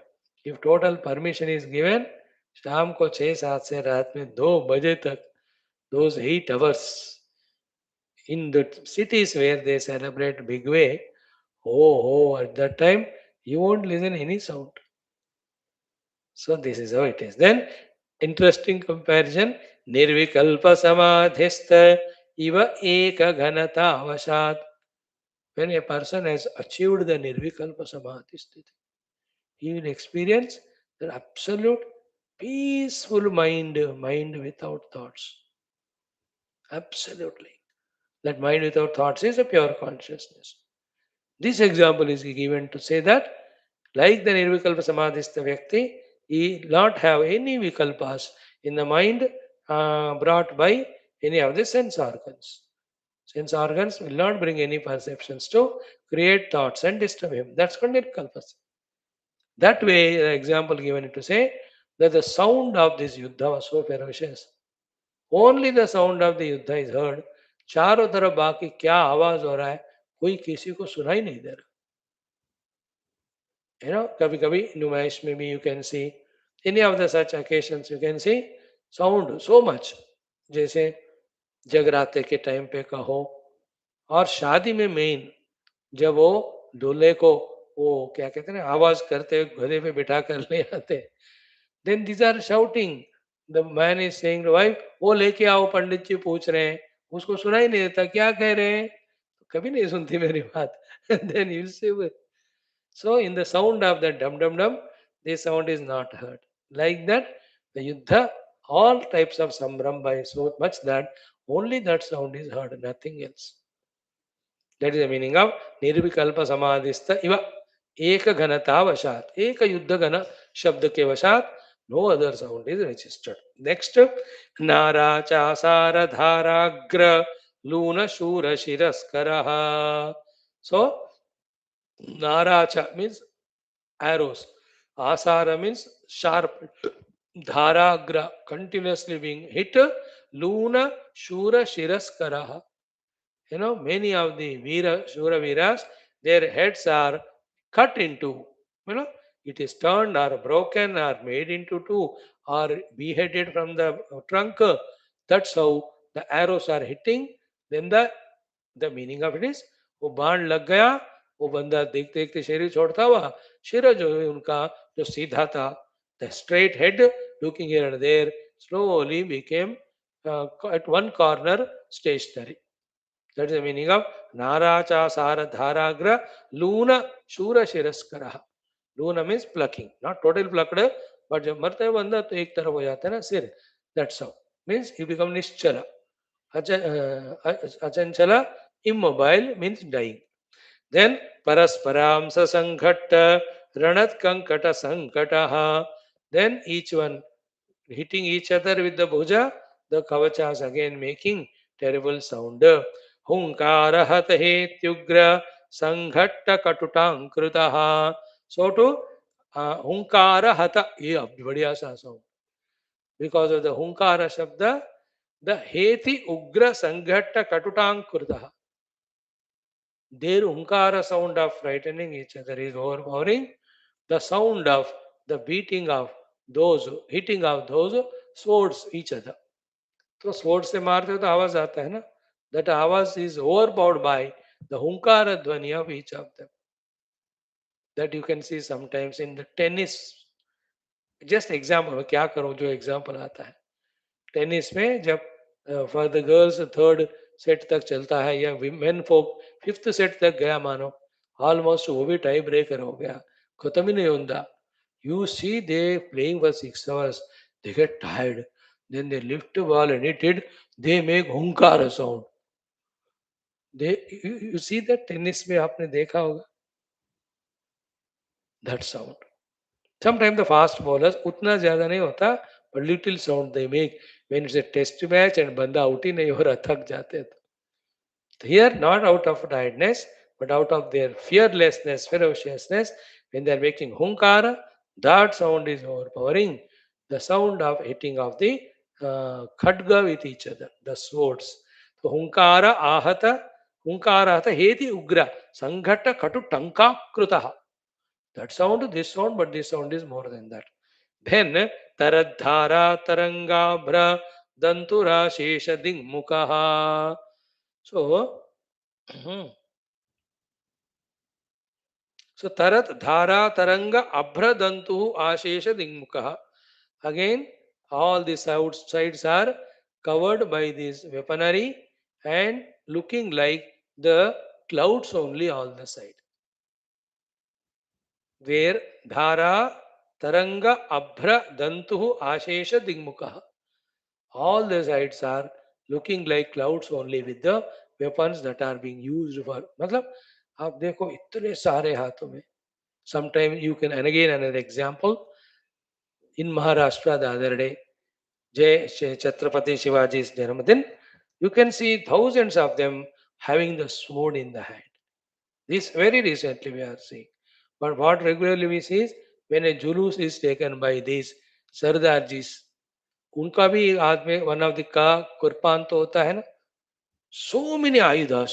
If total permission is given, शाम को 6-7 से रात में 2 बजे तक, those 8 hours in the cities where they celebrate big way, at that time you won't listen any sound. So this is how it is. Then Interesting comparison. Nirvikalpa samadhistha iva eka ghanata avashat. When a person has achieved the nirvikalpa samadhi sthiti, he will experience the absolute peaceful mind without thoughts. Absolutely. That mind without thoughts is a pure consciousness. This example is given to say that, like the Nirvikalpa Samadhista Vyakti, he not have any vikalpas in the mind brought by any of the sense organs. Sense organs will not bring any perceptions to create thoughts and disturb him. That's called Nirvikalpas. That way, the example given to say that the sound of this yuddha was so ferocious. Only the sound of the युद्ध is heard. चारों तरफ बाकी क्या आवाज हो रहा है कोई किसी को सुनाई नहीं दे रहा. कभी कभी नुमाइश में भी you can see any of the such occasions you can see sound so much. जैसे जगराते के टाइम पे कहो और शादी में मेन जब वो दूल्हे को वो क्या कहते हैं ना आवाज करते हुए गधे पे बिठा कर ले आते. Then these are shouting. The man is saying to wife, वो लेके आओ पंडित जी पूछ रहे हैं. उसको सुनाई नहीं देता क्या कह रहे हैं. कभी नहीं सुनती मेरी बात. Then you say, so in the sound of that dum dum dum, this sound is not heard. Like that, the yuddha, all types of sambram by so much that only that sound is heard, nothing else. That is the meaning of Nirvikalpa Samadhistha Iva. Eka Ghanata Vashat. Eka Yuddha Gana Shabda ke Vashat. No other sound is registered. Next, Nara Chasara Dharagra Luna Shura Shiraskaraha. So, Naracha means arrows. Asara means sharp. Dharagra continuously being hit. Luna Shura Shiraskaraha. Many of the Shura Viras, their heads are cut into, you know, it is turned or broken or made into two or beheaded from the trunk. That's how the arrows are hitting. Then the meaning of it is, वो बाण लग गया, वो बंदा देखते देखते शरीर छोड़ता हुआ, सिर जो है उनका जो सीधा था, the straight head looking here and there slowly became at one corner stationary. That is the meaning of Naracha Sara Dharagra Luna Shura Shiraskara. Luna means plucking, not total plucked, but जब मरता है बंदा तो एक तरफ हो जाता है ना सिर. That's how. Means he become nischala. Achanchala, immobile means dying. Then parasparam sasanghatta ranat kankata sankataha. Then each one hitting each other with the bhuja, the kavachas again making terrible sound. Hunkara hathe hetyugra sanghatta katutankrutaha. So to hunkara hata, yeah, बढ़िया सा sound. Because of the hunkara shabda, the heti ugra sanghatta katutankrutaha. Their hunkara sound of frightening each other is overpowering. The sound of the beating of those, hitting of those swords each other. तो स्वord से मारते हो तो आवाज आता है ना. That आवाज is overpowered by the hunkara dhvani of each of them. That you can see sometimes in the tennis. Just example, मैं क्या करूं जो example आता है. टेनिस में जब for the girls third set तक चलता है या मेन फोक फिफ्थ सेट तक गया मानो ऑलमोस्ट वो भी टाई ब्रेकर हो गया खत्म ही नहीं होता. You see they playing for 6 hours, they get tired, then they lift the ball and hit it, they make hunkara sound. You see that tennis में आपने देखा होगा that sound. Sometimes the fast bowlers उतना ज्यादा नहीं होता but little sound they make when it's a test match and बंदा out ही नहीं हो रहा थक जाते हैं. Here, not out of tiredness, but out of their fearlessness, ferociousness, when they are making hunkara, that sound is overpowering. The sound of hitting of the khadga with each other, the swords. So hunkara ahata heti ugra, sanghata katu tanka krutaha. That sound, this sound, but this sound is more than that. Then taradhara tarangabhra dantura shesha dingmukaha. So, so tarat dhara taranga abhra dantu ashesha dingmukaha. Again, All these outsides are covered by this weaponry and looking like the clouds only all the side. Where Dhara, Taranga, Abhra, Dantuhu, Ashesha, Dingmukha. All the sides are looking like clouds only with the weapons that are being used for. मतलब आप देखो इतने सारे हाथों में. Sometimes you can, and again another example, in Maharashtra the other day, Chhatrapati Shivaji's Janmadin, you can see thousands of them having the sword in the hand. This very recently we are seeing. But what regularly we see is when a julus is taken by these सरदारजीस, उनका भी हाथ में one of the का कुर्बान तो होता है ना. सो मेनी आयुधास.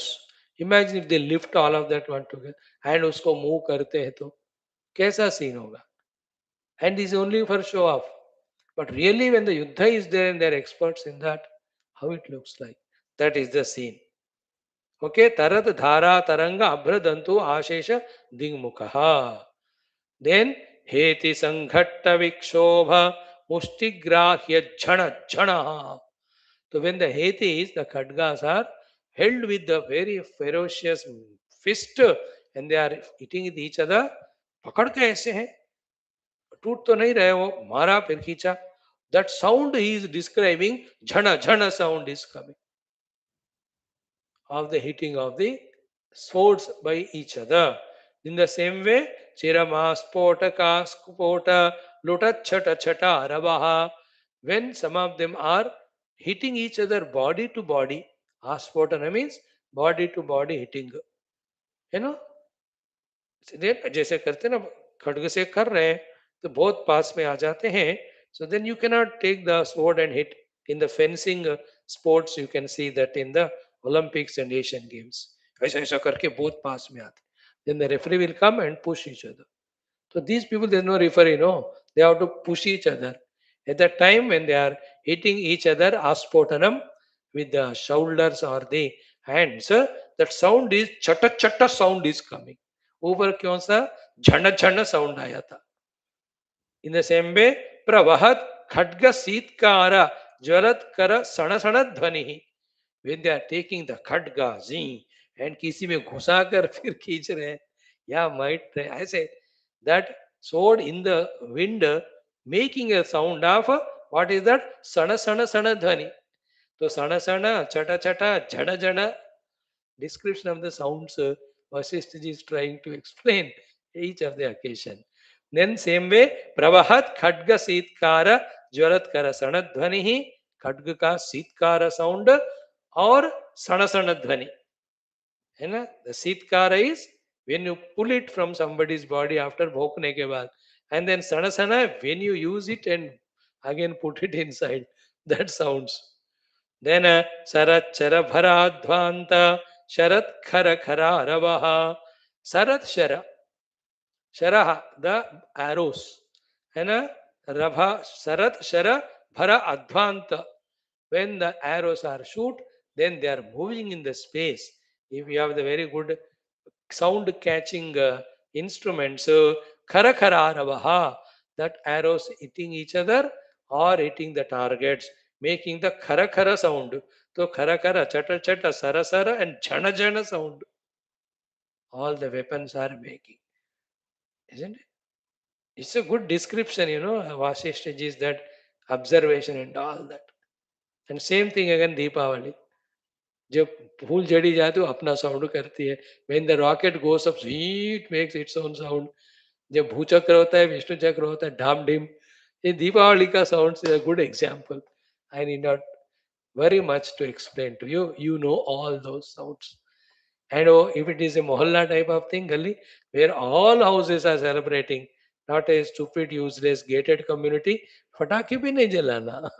Imagine if they lift all of that one together and उसको मूव करते हैं तो कैसा सीन होगा. And this only for show off. But really when the युद्ध is there and they are experts in that, how it looks like, that is the scene. Okay. तरत धारा तरंग अभ्रदंतु आशेष दिङ्मुखः. देन हेति संघट्ट विक्षोभ मुष्टिग्राह्य झण झण. So when the Hetis, the Khadgas are held with the very ferocious fist and they are eating with each other, पकड़ के ऐसे हैं, टूट तो नहीं रहे वो, मारा फिर खींचा. That sound he is describing, झण झण sound is coming of the hitting of the swords by each other. In the same way, Chirama spota kaspota luta chata chata rabaha. When some of them are hitting each other body to body, aspotana means body to body hitting. You know, जैसे करते ना खड्ग से कर रहे हैं तो बहुत पास में आ जाते हैं. So then you cannot take the sword and hit. In the fencing sports you can see that in the Olympics and Asian Games. ऐसा ऐसा करके बहुत पास में आते. Then the referee will come and push each other. So these people, there's no referee, no. They have to push each other. At that time when they are hitting each other, aspotanam, with the shoulders or the hands, that sound is chatta chatta sound is coming. ऊपर क्यों सा झन झन sound आया था. In the same way प्रवहत खड्ग शीतकार ज्वलत कर सण सण ध्वनि. when they are taking the Kharga ji and किसी में घुसा कर फिर खींच रहे हैं, या might ऐसे, that sword in the wind making a sound of what is that सण सण सण ध्वनि. तो सण सण चटा चटा झड़ झड़ description of the sounds Vaashishtha is trying to explain each of the occasion. Then same way, Pravahat Khadga Sitkara Jwalat Kara Sanadhvani, Khadga ka Sitkara sound or Sanasanadhvani. The Sitkara is when you pull it from somebody's body after bhokne ke baad. And then Sanasana when you use it and again put it inside. That sounds. Then Sarat Chara Bharadvanta Sharat Khara Khara Ravaha. Sarat Shara. Sharaha, the arrows. And Rabha Sarat Shara Bhara Advanta. When the arrows are shoot, then they are moving in the space. If you have the very good sound catching instruments, Khara Khara Ravaha, that arrows hitting each other or hitting the targets, making the khara khara sound. So khara khara, chata chata, sara sara and jhana jhana sound. All the weapons are making. Isn't it? It's a good description, Vaashishtha is that observation and all that. And same thing again Deepavali. जब फूल जड़ी जाए तो अपना sound करती है. When the rocket goes up, it makes its own sound. जब भूचक्र होता है, विष्णु चक्र होता है, ढाम ढीम. ये दीपावली का sounds is a good example. I need not very much to explain to you. You know all those sounds. And if it is a mohalla type of thing, gully, where all houses are celebrating, not a stupid, useless, gated community, fataki bhi nahi jalana.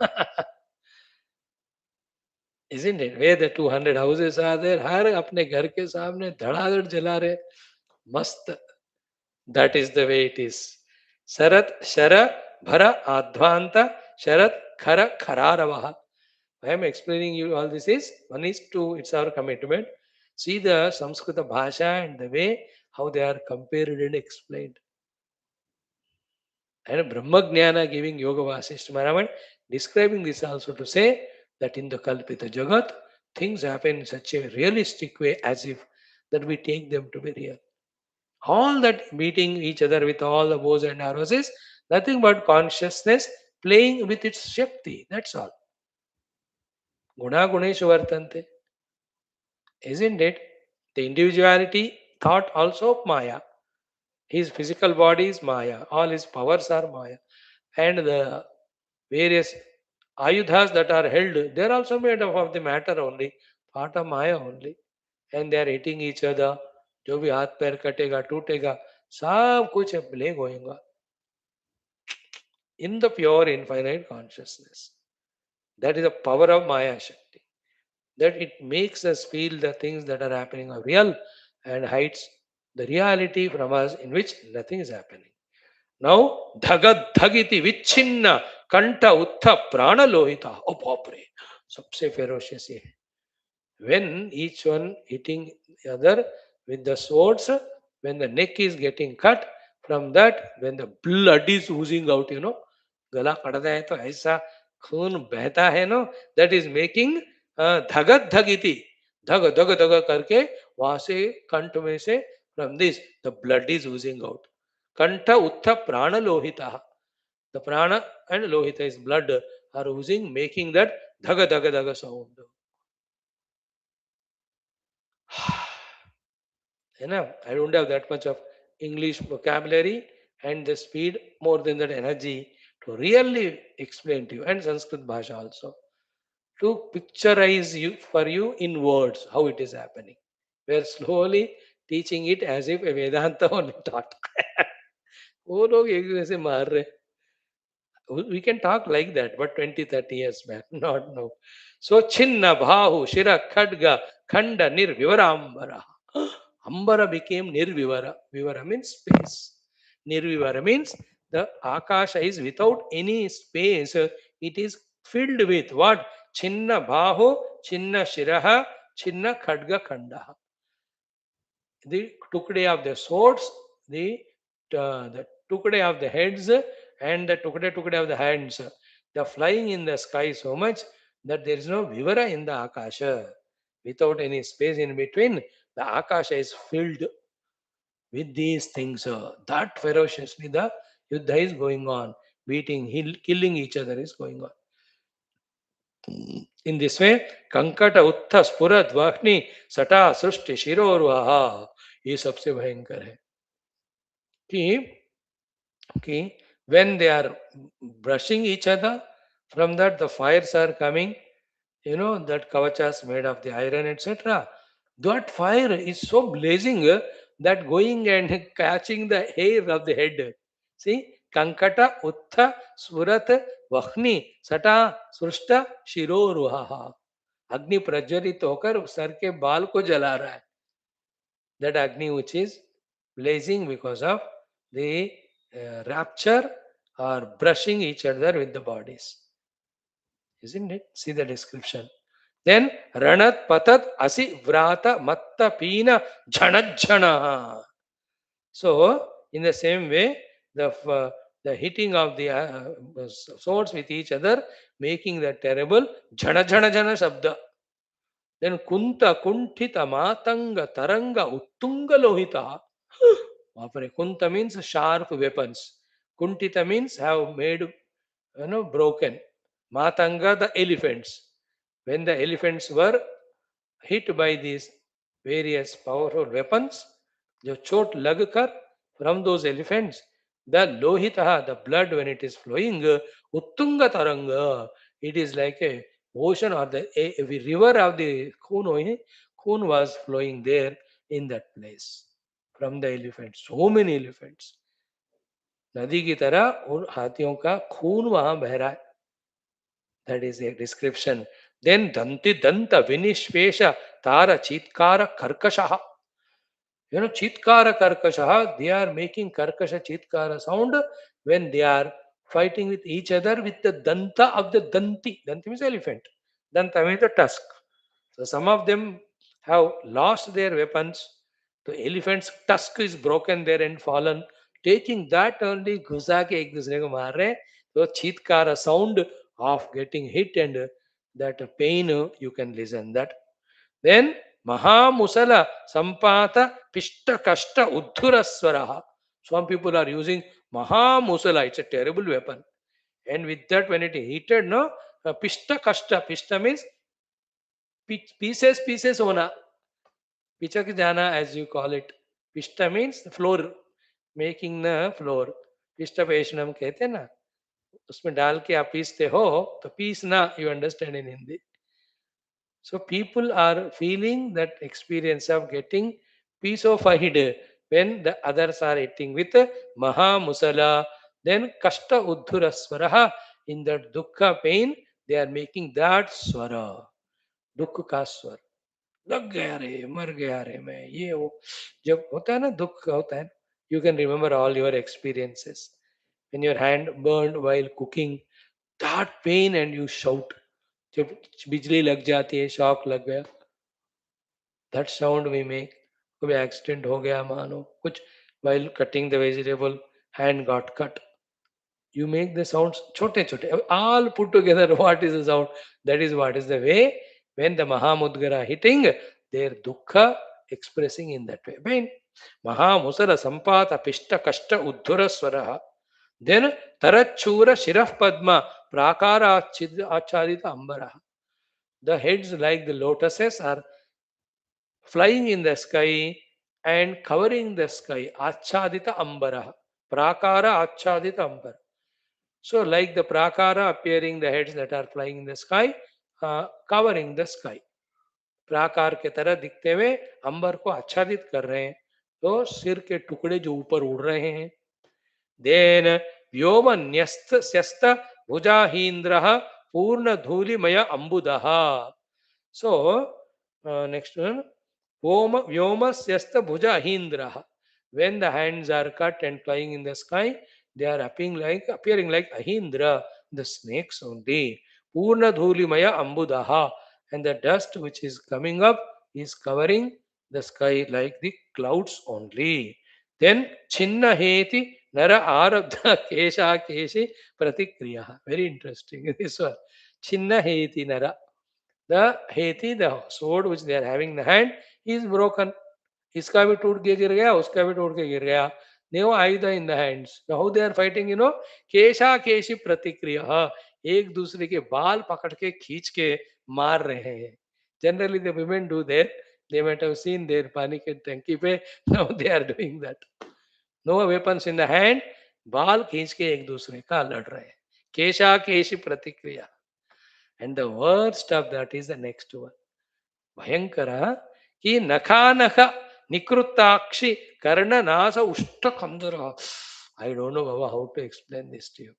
Isn't it? Where the 200 houses are there, har apne ghar ke सामने धड़ाधड़ जला रहे. मस्त. That is the way it is. Sarat Shara Bhara Advanta Sharat Khara Khararavaha. I am explaining you all this is, one is to, it's our commitment. See the Samskrita Bhasha, and the way how they are compared and explained. And Brahmajnana giving Yoga Vasishtha Maharaj, describing this also to say that in the Kalpita Jagat, things happen in such a realistic way as if that we take them to be real. All that beating each other with all the bows and arrows is nothing but consciousness playing with its Shakti. That's all. Guna Guneshu Vartante. Isn't it? The individuality thought also of Maya. His physical body is Maya. All his powers are Maya. And the various ayudhas that are held, they are also made up of the matter only, part of Maya only. And they are hitting each other. जो भी हाथ पैर कटेगा टूटेगा सब कुछ play होएगा in the pure infinite consciousness. That is the power of Maya Shakti. That it makes us feel the things that are happening are real and hides the reality from us in which nothing is happening. Now, dhagad dhagiti vichhinna kanta uttha prana lohita. Oh, Bapre. सबसे ferocious ये है. When each one hitting the other with the swords, when the neck is getting cut, from that, when the blood is oozing out, गला कटता है तो ऐसा खून बहता है नो, that is making धगत धगिति, धग धग धग करके वहां से कंठ में से from this the blood is oozing out. कंठ उत्थ प्राण Lohita, the prana and lohita is blood are oozing, making that dhaga dhaga dhaga sound. I don't have that much of English vocabulary and the speed more than that energy to really explain to you, and Sanskrit Bhasha also to picturize you for you in words how it is happening. We are slowly teaching it as if a Vedanta only taught. वो लोग एक दूसरे से मार रहे. We can talk like that, but 20, 30 years back, not now. So, Chinna Bhahu, Shira Khadga, Khanda Nirvivarambara. Ambara became Nirvivara. Vivara means space. Nirvivara means the Akasha is without any space. It is filled with what? Chinna Bhahu, Chinna Shiraha, Chinna Khadga Khanda. The tukde of the swords, the tukde of the heads, and the tukde of the hands. They are flying in the sky so much that there is no vivara in the akasha. Without any space in between, the akasha is filled with these things. That ferociously the yuddha is going on, beating, killing each other is going on. In this way, कंकट उत्थ स्फुरत वाहनी सटा सृष्टि शिरोर्वाहा, ये सबसे भयंकर है कि when they are brushing each other, from that the fires are coming, that kavachas made of the iron, etc. That fire is so blazing that going and catching the hair of the head. See, kankata uttha surat vahni sata srushta shiroruha. अग्नि प्रज्वलित होकर sir के बाल को जला रहा है. That agni which is blazing because of the rapture or brushing each other with the bodies. Isn't it? See the description. Then Ranat Patat Asi Vrata Matta Pina Jhanajhana. So, in the same way, the hitting of the swords with each other, making the terrible Jhana Jhana Jhana Shabda. Then Kunta Kuntita Matanga Taranga Uttunga Lohita. Kunta means sharp weapons. Kuntita means have made, broken. Matanga, the elephants. When the elephants were hit by these various powerful weapons, जो चोट लगकर from those elephants, the lohita, the blood when it is flowing, uttunga taranga, it is like a ocean or a river of the Khun was flowing there in that place from the elephants. So many elephants. नदी की तरह उन हाथियों का खून वहां बह रहा है. That is a description. Then danti danta vinishvesha tara chitkara karkashaha. Chitkara karkashaha, they are making karkasha chitkara sound when they are fighting with each other with the danta of the danti. Danti means elephant. Danta means the tusk. So some of them have lost their weapons. The elephant's tusk is broken there and fallen taking that only घुसा के एक दूसरे को मार रहे हैं. तो चीत्कार sound of getting hit and that pain you can listen that. Then Mahamusala Sampata Pishta Kashta Uddhuraswaraha. Some people are using Mahamusala. It's a terrible weapon. And with that, when it heated, no, Pishta Kashta. Pishta means pieces hona. Pichak jana, as you call it. Pishta means the floor, making the floor. Pishta पेशनम कहते हैं ना, उसमें डाल के आप पीसते हो तो पीसना, you understand in Hindi. So people are feeling that experience of getting piece-of-hide when the others are eating with Maha Musala. Then Kashta Uddhura Swaraha. In that Dukkha pain, they are making that Swara. Dukkha ka स्वर. लग गया रे, मर गया रे मैं, ये वो. जब होता है ना दुख होता है, you can remember all your experiences. When your hand burned while cooking, that pain and you shout. जब बिजली लग जाती है, शॉक लग गया, that sound we make. कभी एक्सीडेंट हो गया मानो कुछ, while cutting the vegetable, hand got cut, you make the sounds छोटे छोटे, all put together. What is the sound? That is what is the way when the Mahamudgara hitting, their dukkha expressing in that way. When Mahamusala Sampata Pishta Kashta Uddhura Swaraha. Then Tarachura Shiraf Padma Prakara Achadita Ambaraha. The heads like the lotuses are flying in the sky and covering the sky. Achadita Ambara. Prakara Achadita Ambara. So, like the Prakara appearing, the heads that are flying in the sky, covering the sky. प्राकार के तरह दिखते हुए अंबर को आच्छादित कर रहे हैं. तो सिर के टुकड़े जो ऊपर उड़ रहे हैं. देन व्योम न्यस्त स्यस्त भुजाहीन्द्र पूर्ण धूलिमय अंबुदः. So, next one. Vyomasyasta bhuja ahindra. When the hands are cut and flying in the sky, they are appearing like ahindra, the snakes only. Purna dhulimaya ambudaha. And the dust which is coming up is covering the sky like the clouds only. Then chinna heti nara arabdha kesha keshi pratikriya. Very interesting this one. Chinna heti nara. The heti, the sword which they are having in the hand, is broken. इसका भी टूट के गिर गया, उसका भी टूट के गिर गया. No either in the hands. Now how they are fighting, केशा केशी प्रतिक्रिया. एक दूसरे के बाल पकड़ के खींच के मार रहे हैं. Generally the women do that. They might have seen their panic and tanki pe. Now they are doing that. No weapons in the hand. बाल खींच के एक दूसरे का लड़ रहे हैं. केशा केशी प्रतिक्रिया. And the worst of that is the next one. Bhayankara ki nakha nikrutakshi karna nasa ushta kandara. I don't know Baba, how to explain this to you.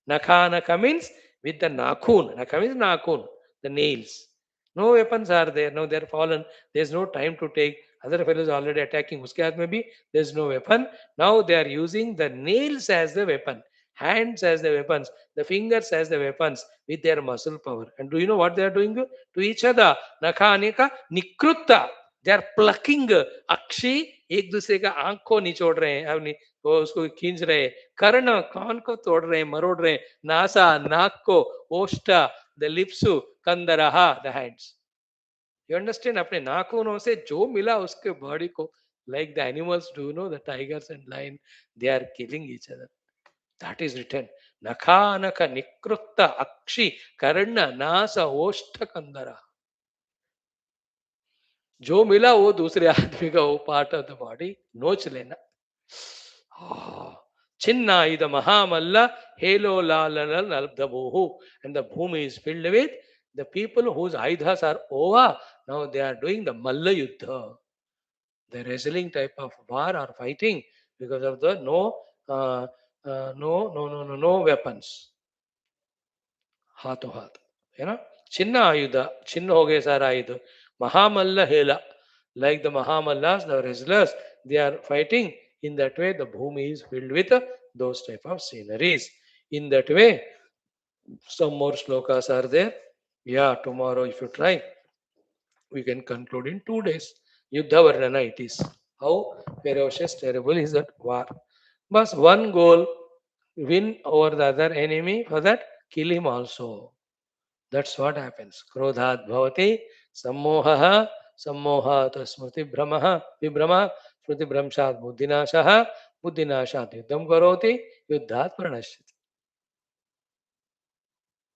Nakha means with the nakhun. Nakha means nakhun, the nails. No weapons are there. No, they are fallen. There's no time to take. Other fellows already attacking. Uske haath mein bhi there's no weapon. Now they are using the nails as the weapon, hands as the weapons, the fingers as the weapons with their muscle power. And do you know what they are doing to each other? Nakha nikrutta. They are plucking. Akshi एक दूसरे का आंख को निचोड़ रहे हैं, अपनी वो उसको खींच रहे हैं. कर्ण कान को तोड़ रहे हैं, मरोड़ रहे हैं. नासा नाक को, ओष्ठा the lips, कंदराहा the hands. You understand? अपने नाखूनों से जो मिला उसके बॉडी को, like the animals do, the tigers and lion, they are killing each other. That is written. Nakha nakha nikrutta akshi karna nasa oshta kandara. जो मिला वो दूसरे आदमी का वो पार्ट ऑफ द बॉडी नोच लेना. छिन्नायुध महामल्ल hello लालनलब्धभूः. And the bhumi is filled with the people whose ayudhas are over. Now they are doing the malla yuddha, the wrestling type of war or fighting, because of the no weapons. हाथों हाथ, है ना. छिन्न आयुध, छिन्न हो गए सारा आयुध. Mahamalla hela, like the Mahamallas, the wrestlers, they are fighting. In that way, the bhumi is filled with those type of sceneries. In that way, some more slokas are there. Yeah, tomorrow if you try, we can conclude in 2 days. Yuddha Varnana it is. How ferocious, terrible is that war. But one goal, win over the other enemy, for that, kill him also. That's what happens. Krodhat bhavati sammohaha sammohat smriti brahmaha vibrama smriti brahmshat buddhinashaha buddhinashat yuddham karoti yuddhat pranashyati.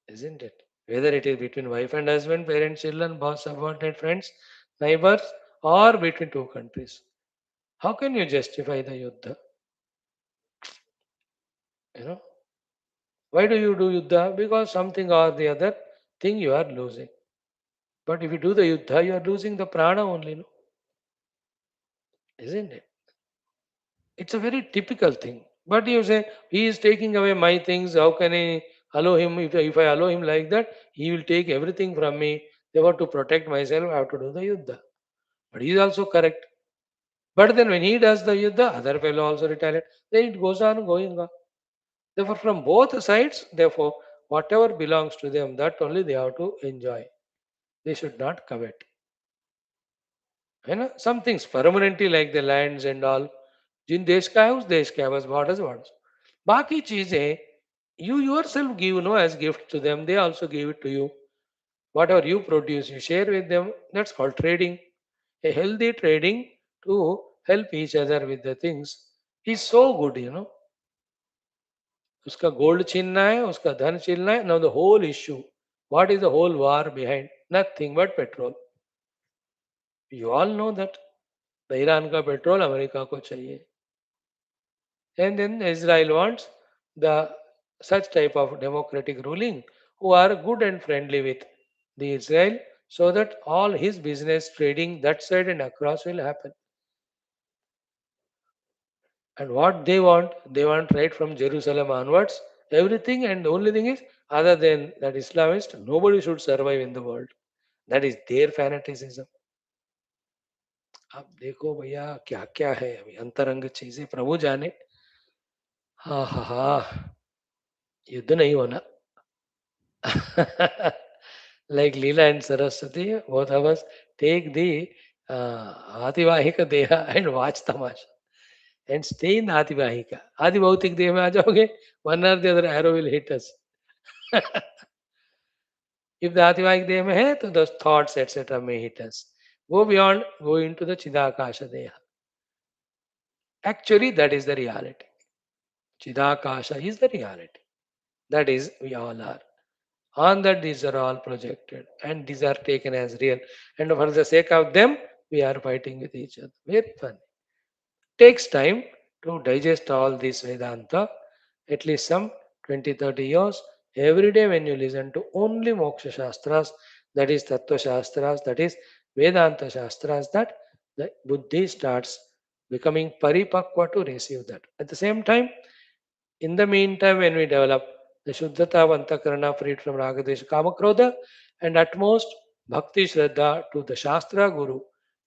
Isn't it? Whether it is between wife and husband, parents, children, boss, subordinate, friends, neighbors, or between two countries. How can you justify the yuddha? You know, why do you do yuddha? Because something or the other thing you are losing. But if you do the yuddha, you are losing the prana only, no? Isn't it? It's a very typical thing. But you say, he is taking away my things. How can I allow him? If I allow him like that, he will take everything from me. Therefore, to protect myself, I have to do the yuddha. But he is also correct. But then when he does the yuddha, other fellow also retaliate. Then it goes on going on. Therefore, from both sides, therefore, whatever belongs to them, that only they have to enjoy. They should not covet. You know, some things permanently like the lands and all. जिन देश का है उस देश का है बस borders borders. बाकी चीजें you yourself give no as gift to them. They also give it to you. Whatever you produce, you share with them. That's called trading. A healthy trading to help each other with the things is so good, you know. उसका gold छीनना है, उसका धन छीनना है. Now the whole issue. What is the whole war behind? Nothing but petrol. You all know that. The Iran का petrol America को चाहिए. And then Israel wants the such type of democratic ruling who are good and friendly with the Israel so that all his business trading that side and across will happen. And what they want right from Jerusalem onwards, everything, and the only thing is other than that Islamist, nobody should survive in the world. That is their fanaticism. अब देखो भैया क्या क्या है अभी अंतरंग चीजें प्रभु जाने. हाँ हाँ हाँ, युद्ध नहीं होना. Like Leela and Saraswati, both of us take the Ativahika Deha and watch Tamasha and stay in the Ativahika. Adi Bhautik Deha में आ जाओगे, one or the other arrow will hit us. If the Ativahik Deha में है, तो those thoughts etc. may hit us. Go beyond, go into the Chidakasha Deha. Actually, that is the reality. Chidakasha is the reality. That is, we all are. On that these are all projected and these are taken as real, and for the sake of them we are fighting with each other. Very funny. Takes time to digest all this Vedanta, at least some 20-30 years. Every day when you listen to only Moksha Shastras, that is Tattva Shastras, that is Vedanta Shastras, that the Buddhi starts becoming paripakva to receive that. At the same time, in the meantime, when we develop the Shuddhata of Antakarana freed from Ragadesha Kamakrodha, and at most Bhakti Shraddha to the Shastra Guru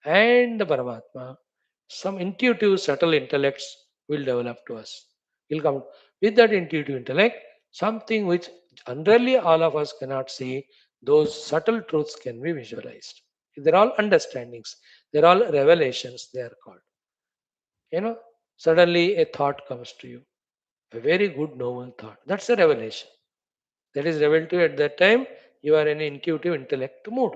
and the Paramatma, some intuitive subtle intellects will develop to us. Will come with that intuitive intellect, something which generally all of us cannot see, those subtle truths can be visualized. They're all understandings, they're all revelations, they are called. You know, suddenly a thought comes to you, a very good noble thought. That's a revelation. That is revealed to you at that time. You are in intuitive intellect mood.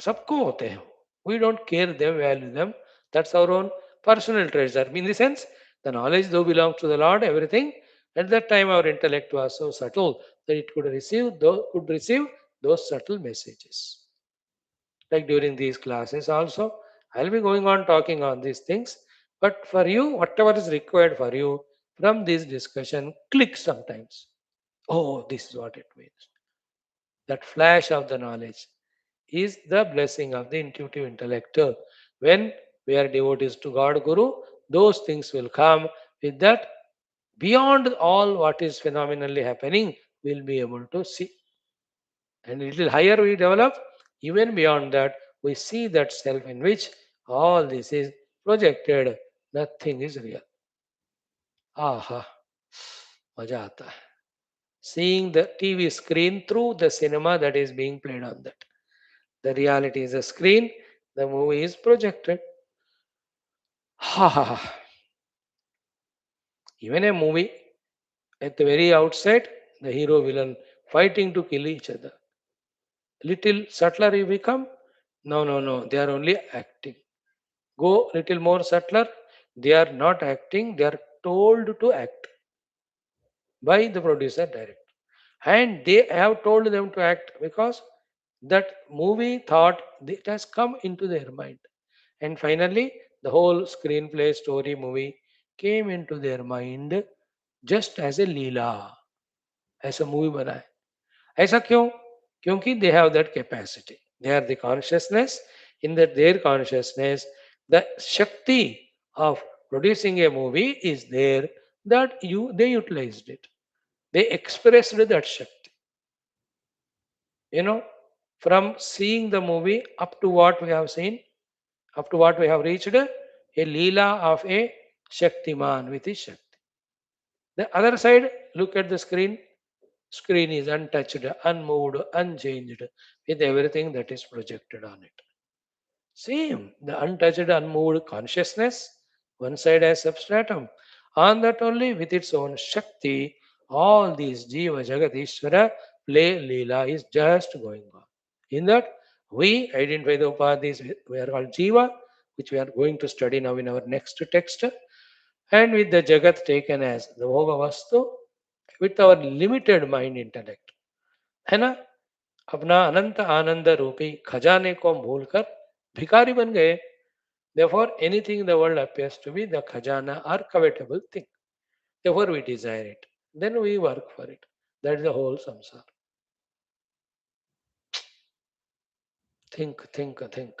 सबको होते हैं. We don't care them, value them. That's our own personal treasure. In the sense, the knowledge though belongs to the Lord, everything. At that time, our intellect was so subtle that it could receive those subtle messages. Like during these classes also, I'll be going on talking on these things. But for you, whatever is required for you from this discussion, click sometimes. Oh, this is what it means. That flash of the knowledge is the blessing of the intuitive intellect. When we are devotees to God Guru, those things will come. With that, beyond all what is phenomenally happening, we'll be able to see. And a little higher we develop, even beyond that, we see that self in which all this is projected. Nothing is real. Aha, मजा आता है. Seeing the TV screen through the cinema that is being played on that. The reality is a screen, the movie is projected. Ha ha ha. Even a movie, at the very outset, the hero villain fighting to kill each other. Little subtler you become? No, no, no. They are only acting. Go little more subtler. They are not acting. They are told to act by the producer director. And they have told them to act because that movie thought it has come into their mind. And finally, the whole screenplay, story, movie came into their mind just as a leela, as a movie बना है. ऐसा क्यों? क्योंकि they have that capacity. They are the consciousness. In that their consciousness, the shakti of producing a movie is there that they utilized it. They expressed that shakti. You know, from seeing the movie up to what we have seen, up to what we have reached, a leela of a Shaktiman with his Shakti. The other side, look at the screen. Screen is untouched, unmoved, unchanged with everything that is projected on it. Same, the untouched, unmoved consciousness, one side as substratum. On that only with its own Shakti, all these Jiva, Jagat, Ishvara, play, Leela is just going on. In that, we identify the Upadhis, we are called Jiva, which we are going to study now in our next text, and with the Jagat taken as the Bhoga Vastu, with our limited mind intellect. है ना? अपना अनंत आनंद रूपी खजाने को भूलकर भिखारी बन गए. Therefore, anything in the world appears to be the khajana or covetable thing. Therefore, we desire it. Then we work for it. That is the whole samsara. Think, think, think.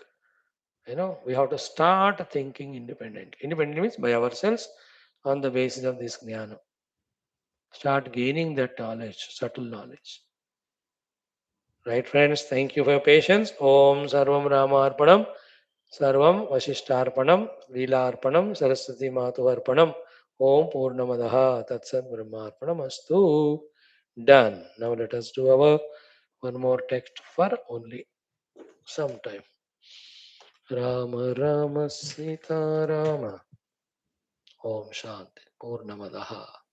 We have to start thinking independent. Independent means by ourselves on the basis of this jnana. Start gaining that knowledge, subtle knowledge. Right, friends? Thank you for your patience. Om Sarvam Rama Arpanam. सर्वं वशिष्ठार्पणम लीलार्पणम सरस्वती मातु अर्पणम ओम पूर्णमदः तत्सत् ब्रह्मार्पणम अस्तु. Done. Now let us do our one more text for only some time. Rama Rama Sita Rama. Om Shanti Purnamadaha.